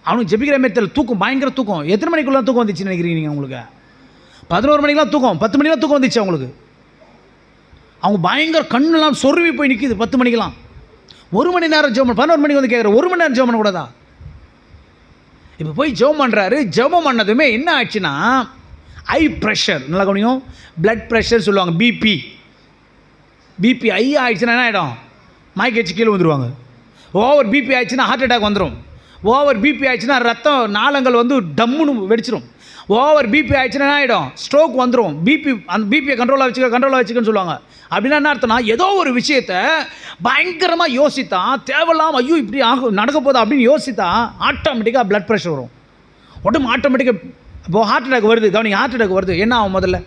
அவனுக்கு ஜெபிக்கிற மாதிரி தூக்கம், பயங்கர தூக்கம். எத்தனை மணிக்குள்ளே தூக்கம் வந்துச்சுன்னு நினைக்கிறீங்க நீங்கள்? உங்களுக்கு 11 மணிக்கெலாம் தூக்கம், 10 மணிக்கெலாம் தூக்கம் வந்துச்சு அவங்களுக்கு. அவங்க பயங்கர கண்ணெல்லாம் சொருவி போய் நிற்கிது 10 மணிக்கெலாம். 1 மணி நேரம் ஜெபம், 11 மணிக்கு வந்து கேட்குற 1 மணி நேரம் ஜெபம் பண்ணக்கூடாதா? இப்போ போய் ஜெபம் பண்ணுறாரு. ஜெபம் பண்ணதுமே என்ன ஆச்சுன்னா ஐ ப்ரெஷர், நல்லா கவனியும், பிளட் ப்ரெஷர் சொல்லுவாங்க. பிபி ஐ ஆயிடுச்சுன்னா என்ன ஆகிடும்? மயக்கடிச்சு கீழே வந்துடுவாங்க. ஓவர் பிபி ஆயிடுச்சுன்னா ஹார்ட் அட்டாக் வந்துடும். ஓவர் பிபி ஆயிடுச்சுன்னா ரத்தம் நாளங்கள் வந்து டம்முன்னு வெடிச்சிடும். ஓவர் பிபி ஆயிடுச்சுன்னா என்ன ஆகிடும்? ஸ்ட்ரோக் வந்துடும். அந்த பிபியை கண்ட்ரோலாக வச்சுக்கன்னு சொல்லுவாங்க. அப்படின்னா என்ன அர்த்தம்னா ஏதோ ஒரு விஷயத்தை பயங்கரமாக யோசித்தான், தேவையில்லாமல் ஐயோ இப்படி நடக்க போதா அப்படின்னு யோசித்தா ஆட்டோமேட்டிக்காக பிளட் ப்ரெஷர் வரும். உடம்பு ஆட்டோமேட்டிக்காக இப்போது ஹார்ட் அட்டாக் வருது. கவனிங்க, ஹார்ட் அட்டாக் வருது என்ன ஆகும்? முதல்ல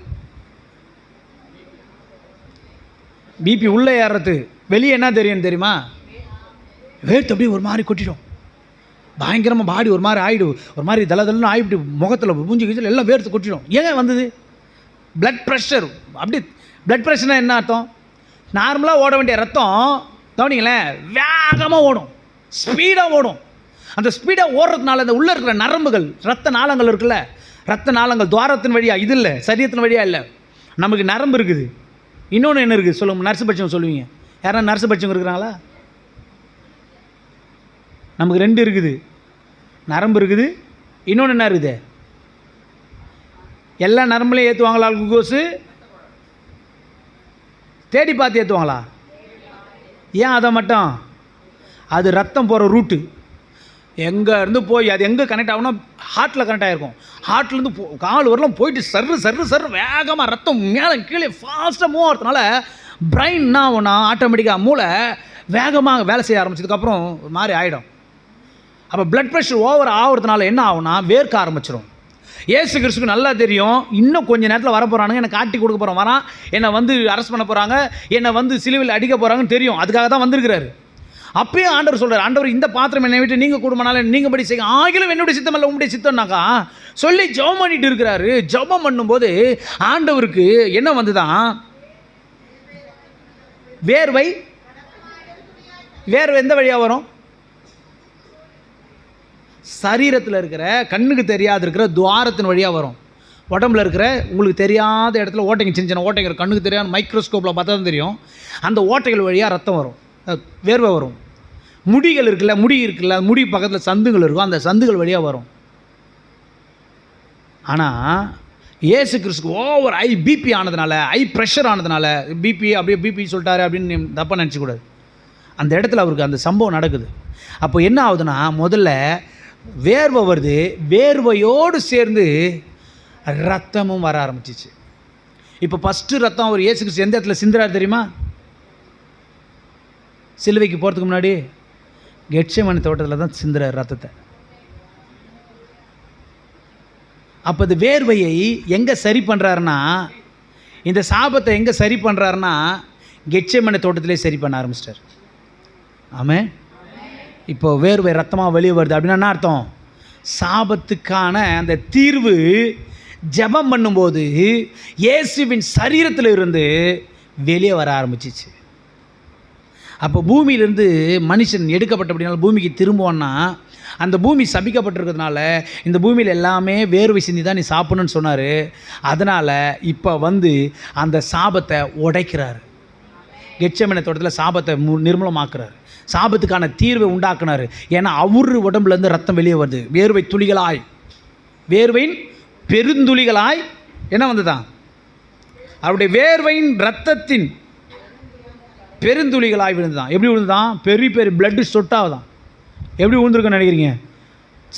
பிபி உள்ளே ஏறுறது, வெளியே என்ன தெரியுமா? வேர்த்து அப்படியே ஒரு மாதிரி கொட்டிடும். பயங்கரமாக பாடி ஒரு மாதிரி ஆகிடும், ஒரு மாதிரி தளதலன்னு ஆகிட்டு முகத்தில் மூஞ்சி கீழ் எல்லாம் வேர்த்து கொட்டிடும். ஏன் வந்தது? Blood pressure. அப்படி பிளட் ப்ரெஷர்னால் என்ன அர்த்தம்? நார்மலாக ஓட வேண்டிய ரத்தம் கவனிங்களேன் வேகமாக ஓடும், ஸ்பீடாக ஓடும். அந்த ஸ்பீடாக ஓடுறதுனால இந்த உள்ளே இருக்கிற நரம்புகள், ரத்த நாளங்கள் இருக்குல்ல, ரத்த நாளங்கள் துவாரத்தின் வழியாக, இது இல்லை சரீரத்தின் வழியாக இல்லை, நமக்கு நரம்பு இருக்குது. இன்னொன்று என்ன இருக்குது சொல்லுங்க? நர்ஸு படிச்சவங்க சொல்லுவீங்க. யாராவது நர்ஸு படிச்சவங்க இருக்கிறாங்களா? நமக்கு 2 இருக்குது, நரம்பு இருக்குது, இன்னொன்று என்ன இருக்குது? எல்லா நரம்புலையும் ஏற்றுவாங்களா குளுக்கோஸு? தேடி பார்த்து ஏற்றுவாங்களா? ஏன் அதை மட்டும்? அது ரத்தம் போகிற ரூட்டு எங்கே இருந்து போய் அது எங்கே கனெக்ட் ஆகும்னா ஹார்ட்டில் கனெக்ட் ஆகிருக்கும். ஹார்ட்லேருந்து கால் வரலாம் போயிட்டு சர்ரு வேகமாக ரத்தம் மேலே கீழே ஃபாஸ்ட்டாக மூவ் ஆகிறதுனால பிரெயின் என்ன ஆகும்னா ஆட்டோமேட்டிக்காக மூளை வேகமாக வேலை செய்ய ஆரம்பிச்சதுக்கப்புறம் ஒரு மாதிரி ஆகிடும். அப்போ பிளட் ப்ரெஷர் ஓவர் ஆகிறதுனால என்ன ஆகும்னா வேர்க்க ஆரம்பிச்சிடும். ஏசு கிறிஸ்துக்கு நல்லா தெரியும், இன்னும் கொஞ்சம் நேரத்தில் வரப்போகிறானுங்க, என்னை காட்டி கொடுக்க போகிறோம், வரான், என்னை வந்து அரெஸ்ட் பண்ண போகிறாங்க, என்னை வந்து சிலுவையில் அடிக்க போகிறாங்கன்னு தெரியும். அதுக்காக தான் வந்திருக்கிறாரு. அப்பயும் ஆண்டவர் சொல்கிறார், ஆண்டவர் இந்த பாத்திரம் என்னை விட்டு நீங்கள் கூடுமானாலும் நீங்கள் படி செய்ய, ஆகிலும் என்னுடைய சித்தம் இல்லை உங்களுடைய சித்தம்னாக்கா சொல்லி ஜெபம் பண்ணிட்டு இருக்கிறாரு. ஜெபம் பண்ணும்போது ஆண்டவருக்கு என்ன வந்துதான்? வேர்வை எந்த வழியாக வரும்? சரீரத்தில் இருக்கிற கண்ணுக்கு தெரியாத இருக்கிற துவாரத்தின் வழியாக வரும். உடம்புல இருக்கிற உங்களுக்கு தெரியாத இடத்துல ஓட்டைங்க, சின்ன சின்ன ஓட்டைங்க, கண்ணுக்கு தெரியாத மைக்ரோஸ்கோப்பில் பார்த்தா தான் தெரியும். அந்த ஓட்டைகள் வழியாக ரத்தம் வரும், வேர்வை வரும். முடிகள் இருக்குல்ல, முடி பக்கத்தில் சந்துகள் இருக்கும், அந்த சந்துகள் வழியாக வரும். ஆனால் ஏசு கிறிஸ்துக்கு ஓவர் பிபி ஆனதுனால, ப்ரெஷர் ஆனதுனால, பிபி சொல்லிட்டாரு அப்படின்னு தப்பாக நினச்சிக்கூடாது. அந்த இடத்துல அவருக்கு அந்த சம்பவம் நடக்குது. அப்போ என்ன ஆகுதுன்னா முதல்ல வேர்வை வருது, வேர்வையோடு சேர்ந்து ரத்தமும் வர ஆரம்பிச்சிச்சு. இப்போ ஃபஸ்ட்டு ரத்தம் அவர் இயேசு கிறிஸ்து எந்த இடத்துல சிந்துறாரு தெரியுமா? சிலுவைக்கு போகிறதுக்கு முன்னாடி கெட்செமனே தோட்டத்தில் தான் சிந்துறார் ரத்தத்தை. அப்போ இந்த வேர்வையை எங்கே சரி பண்ணுறாருன்னா, இந்த சாபத்தை எங்கே சரி பண்ணுறாருன்னா கெட்செமனே தோட்டத்திலே சரி பண்ண ஆரம்பிச்சிட்டார். ஆமென். இப்போ வேர்வை ரத்தமாக வெளியே வருது அப்படின்னா என்ன அர்த்தம்? சாபத்துக்கான அந்த தீர்வு ஜெபம் பண்ணும்போது இயேசுவின் சரீரத்தில் இருந்து வெளியே வர ஆரம்பிச்சிச்சு. அப்போ பூமியிலேருந்து மனுஷன் எடுக்கப்பட்ட அப்படின்னால பூமிக்கு திரும்புவான்னா, அந்த பூமி சபிக்கப்பட்டிருக்கிறதுனால இந்த பூமியில் எல்லாமே வேர்வை சிந்தி தான் நீ சாப்பிடணும்னு சொன்னார். அதனால் இப்போ வந்து அந்த சாபத்தை உடைக்கிறார். கெட்செமனே தோட்டத்தில் சாபத்தை நிர்மூலமாக்குறார், சாபத்துக்கான தீர்வை உண்டாக்குனார். ஏன்னா அவர் உடம்புலேருந்து ரத்தம் வெளியே வருது, வேர்வை துளிகளாய், வேர்வையின் பெருந்துளிகளாய் என்ன வந்துதான்? அவருடைய வேர்வையின் ரத்தத்தின் பெருந்துளிகளாய் விழுந்துதான். எப்படி விழுந்துதான்? பெரிய பெரிய பிளட்டு சொட்டாக தான். எப்படி விழுந்துருக்குன்னு நினைக்கிறீங்க?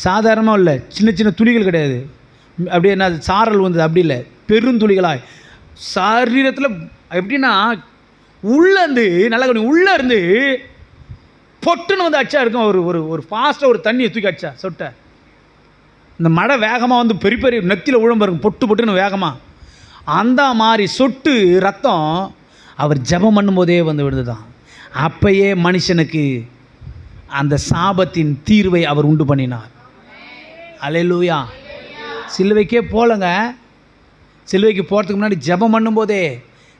சாதாரணமாக இல்லை, சின்ன சின்ன துளிகள் கிடையாது. அப்படியே என்ன சாரல் வந்தது அப்படி இல்லை, பெருந்துளிகளாய் சரீரத்தில். எப்படின்னா உள்ளேருந்து நல்லா உள்ளே இருந்து பொட்டுன்னு வந்து அடிச்சா இருக்கும். ஒரு ஒரு ஒரு ஃபாஸ்ட்டாக ஒரு தண்ணியை தூக்கி அடிச்சா சொட்டை. இந்த மழை வேகமாக வந்து பெரிய பெரிய நெத்தியில் உழம்பு இருக்கும், பொட்டு பொட்டுன்னு வேகமாக. அந்த மாதிரி சொட்டு ரத்தம் அவர் ஜெபம் பண்ணும்போதே வந்து விடுதுதான். அப்பயே மனுஷனுக்கு அந்த சாபத்தின் தீர்வை அவர் உண்டு பண்ணினார். அல்லேலூயா. சிலுவைக்கே போலங்க, சிலுவைக்கு போகிறதுக்கு முன்னாடி ஜெபம் பண்ணும்போதே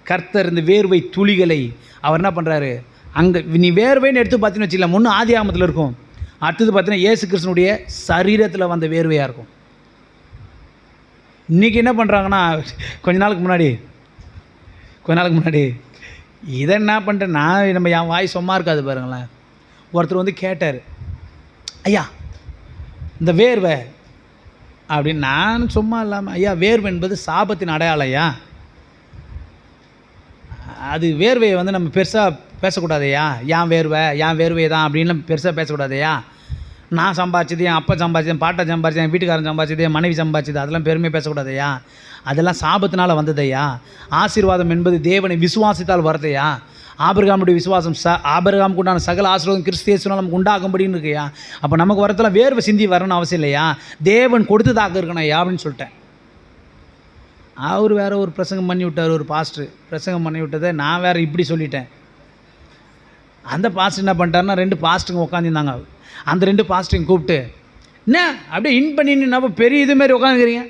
கர்த்தர் இந்த வேர்வை துளிகளை அவர் என்ன பண்ணுறாரு, அங்கே நீ வேர்வைன்னு எடுத்து பார்த்தீங்கன்னு வச்சுக்கலாம், முன்னே ஆதி ஆகமத்தில் இருக்கும், அடுத்தது பார்த்தீங்கன்னா இயேசு கிறிஸ்துனுடைய சரீரத்தில் வந்த வேர்வையாக இருக்கும். இன்றைக்கி என்ன பண்ணுறாங்கன்னா, கொஞ்ச நாளுக்கு முன்னாடி இதை என்ன பண்ணிட்டேன் நான், நம்ம என் வாய் சும்மா இருக்காது பாருங்களேன். ஒருத்தர் வந்து கேட்டார், ஐயா இந்த வேர்வை அப்படின்னு. நான் சும்மா இல்லாமல், ஐயா வேர்வை என்பது சாபத்தின் அடையாளம் ஐயா, அது வேர்வையை வந்து நம்ம பெருசாக பேசக்கூடாதையா, ஏன் வேர்வை தான் அப்படின்னு பெருசாக பேசக்கூடாதையா. நான் சம்பாதிச்சது, என் அப்பா சம்பாதிச்சது, என் பாட்டை சம்பாதிச்சது, என் வீட்டுக்காரன் சம்பாதிச்சது, என் மனைவி சம்பாதிச்சது, அதெல்லாம் பெருமையாக பேசக்கூடாதையா. அதெல்லாம் சாபத்தினால் வந்ததையா. ஆசீர்வாதம் என்பது தேவனை விசுவாசித்தால் வரதையா. ஆபிரகாமுடைய விசுவாசம் ஆபிரகாமுக்கு உண்டான சகல ஆசீர்வாதம் கிறிஸ்து இயேசுவினால் நமக்கு உண்டாகும்படின்னு இருக்கையா. அப்போ நமக்கு வரத்தெல்லாம் வேர்வை சிந்தி வரணும்னு அவசியம் இல்லையா, தேவன் கொடுத்ததாக இருக்கணும் ஐயா அப்படின்னு சொல்லிட்டேன். அவர் வேறு ஒரு பிரசங்கம் பண்ணி விட்டார், ஒரு பாஸ்டர் பிரசங்கம் பண்ணி விட்டதை நான் வேறு இப்படி சொல்லிட்டேன். அந்த பாஸ்டர் என்ன பண்ணிட்டாருன்னா, 2 பாஸ்டருங்க உட்காந்துருந்தாங்க. அந்த 2 பாஸ்டரையும் கூப்பிட்டு, என்ன அப்படியே இன் பண்ணின்னு நம்ம பெரிய இதுமாரி உட்காந்துக்கிறீங்க,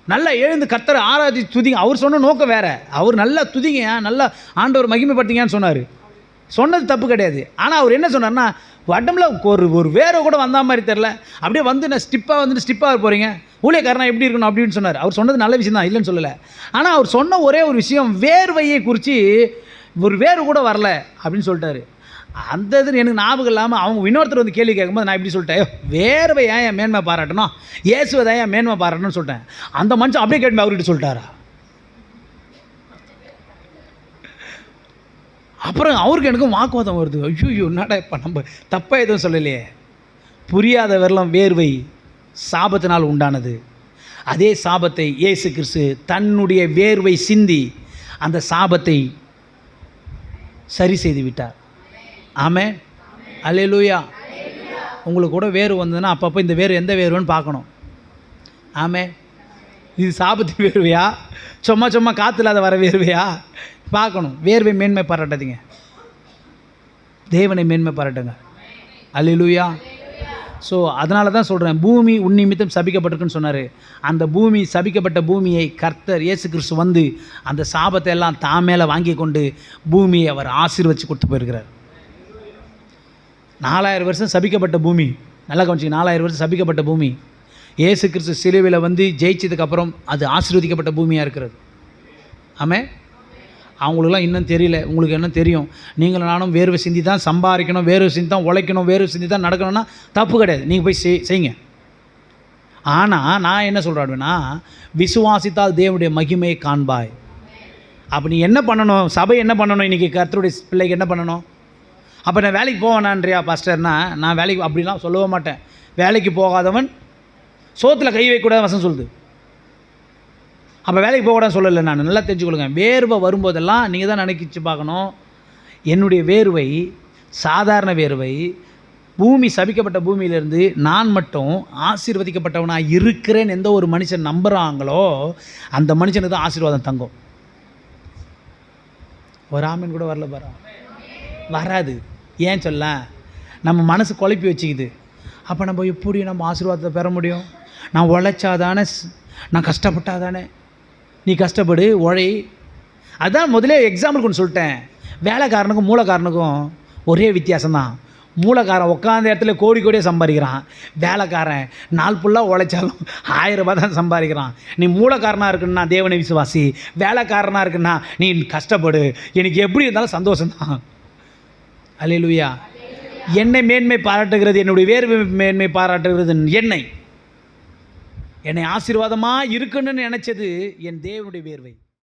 நல்லா எழுந்து கர்த்தரை ஆராதி துதிங்க. அவர் சொன்ன நோக்கம் வேறு, அவர் நல்லா துதிங்க, நல்லா ஆண்டவர் மகிமைப்படுத்திங்கன்னு சொன்னார். சொன்னது தப்பு கிடையாது. ஆனால் அவர் என்ன சொன்னார்னா, உடம்புல ஒரு வேர்வை கூட வந்த மாதிரி தெரில, அப்படியே வந்து நான் ஸ்டிப்பாக போகிறீங்க, ஊழியக்காரனா எப்படி இருக்கணும் அப்படின்னு சொன்னார். அவர் சொன்னது நல்ல விஷயம் தான், இல்லைன்னு சொல்லலை. ஆனால் அவர் சொன்ன ஒரே ஒரு விஷயம், வேர்வையை குறித்து ஒரு வேர்வை கூட வரல அப்படின்னு சொல்லிட்டாரு. அந்த இது எனக்கு ஞாபகம் இல்லாமல் அவங்க இன்னொருத்தர் வந்து கேள்வி கேட்கும்போது நான் இப்படி சொல்லிட்டேன், வேர்வை ஏன் மேன்மை பாராட்டணும், இயேசுவை தான் ஏன் மேன்மை பாராட்டணும்னு சொல்லிட்டேன். அந்த மனுஷன் அப்படியே கேட்டு அவர்கிட்ட சொல்லிட்டாரா. அப்புறம் அவருக்கு எனக்கும் வாக்குவாதம் வருது. ஐயோ என்னடா இப்போ நம்ம தப்பாக எதுவும் சொல்லலையே. புரியாத வெள்ளம் வேர்வை சாபத்தினால் உண்டானது. அதே சாபத்தை இயேசு கிறிஸ்து தன்னுடைய வேர்வை சிந்தி அந்த சாபத்தை சரி செய்து விட்டார். ஆமென், அல்லேலூயா. உங்களுக்கு கூட வேர்வை வந்ததுன்னா அப்பப்போ இந்த வேர்வை எந்த வேர்வைன்னு பார்க்கணும். ஆமென். இது சாபத்தின் வேர்வையா, சும்மா காற்று இல்லாத வர வேர்வையா பார்க்கணும். வேர்வை மேன்மை பாராட்டாதீங்க, தேவனை மேன்மை பாராட்டுங்க. அல்லேலூயா. ஸோ அதனால தான் சொல்கிறேன், பூமி உன் நிமித்தம் சபிக்கப்பட்டிருக்குன்னு சொன்னார். அந்த பூமி, சபிக்கப்பட்ட பூமியை கர்த்தர் இயேசு கிறிஸ்து வந்து அந்த சாபத்தை எல்லாம் தான் மேலே வாங்கி கொண்டு பூமியை அவர் ஆசீர்வதித்து கொடுத்து போயிருக்கிறார். 4000 வருஷம் சபிக்கப்பட்ட பூமி, நல்லா கவனிச்சிங்க, 4000 வருஷம் சபிக்கப்பட்ட பூமி இயேசு கிறிஸ்து சிலுவையில் வந்து ஜெயிச்சதுக்கப்புறம் அது ஆசீர்வதிக்கப்பட்ட பூமியாக இருக்கிறது. ஆமென். அவங்களுக்குலாம் இன்னும் தெரியல, உங்களுக்கு என்ன தெரியும். நீங்களும் நானும் வேர்வை சிந்தி தான் சம்பாதிக்கணும், வேர்வை சிந்தி தான் உழைக்கணும், வேர்வை சிந்தி தான் நடக்கணும்னா தப்பு கிடையாது, நீங்கள் போய் செய்யுங்க. ஆனால் நான் என்ன சொல்கிறேன்னா, விசுவாசித்தால் தேவனுடைய மகிமையை காண்பாய். அப்போ நீ என்ன பண்ணணும், சபை என்ன பண்ணணும், இன்றைக்கி கர்த்தருடைய பிள்ளைக்கு என்ன பண்ணணும். அப்போ நான் வேலைக்கு போவேனான்றியா பாஸ்டர்னா, நான் வேலைக்கு அப்படிலாம் சொல்லவே மாட்டேன். வேலைக்கு போகாதவன் சோத்தில் கை வைக்கூடாது வசனம் சொல்லுது. அப்போ வேலைக்கு போகக்கூடாது சொல்லலை. நான் நல்லா தெரிஞ்சுக்கொள்ளுங்க, வேர்வை வரும்போதெல்லாம் நீங்கள் தான் நினைக்கிச்சு பார்க்கணும், என்னுடைய வேர்வை சாதாரண வேர்வை, பூமி சபிக்கப்பட்ட பூமியிலேருந்து நான் மட்டும் ஆசீர்வதிக்கப்பட்டவனாக இருக்கிறேன்னு எந்த ஒரு மனுஷன் நம்புகிறாங்களோ அந்த மனுஷனுக்கு தான் ஆசீர்வாதம் தங்கும். ஒரு ஆமீன் கூட வரல பாரு, வராது. ஏன் சொல்ல, நம்ம மனசு குழப்பி வச்சுக்குது. அப்போ நம்ம எப்படி நம்ம ஆசீர்வாதத்தை பெற முடியும்? நான் உழைச்சாதானே, நான் கஷ்டப்பட்டாதானே. நீ கஷ்டப்படு, உழை. அதான் முதலே எக்ஸாம்பிள் கொண்டு சொல்லிட்டேன். வேலைக்காரனுக்கும் மூலக்காரனுக்கும் ஒரே வித்தியாசம்தான். மூலக்காரன் உட்காந்த இடத்துல கோடியே சம்பாதிக்கிறான், வேலைக்காரன் நாள் ஃபுல்லாக உழைச்சாலும் 1000 ரூபாய் தான் சம்பாதிக்கிறான். நீ மூலக்காரனாக இருக்குன்னா தேவனை விசுவாசி, வேலைக்காரனாக இருக்குன்னா நீ கஷ்டப்படு, எனக்கு எப்படி இருந்தாலும் சந்தோஷம்தான். அல்லேலூயா. என்னை மேன்மை பாராட்டுகிறது, என்னுடைய வேர்வை மேன்மை பாராட்டுகிறது என்னை ஆசீர்வாதமாக இருக்குன்னு நினச்சது என் தேவனுடைய வேர்வை.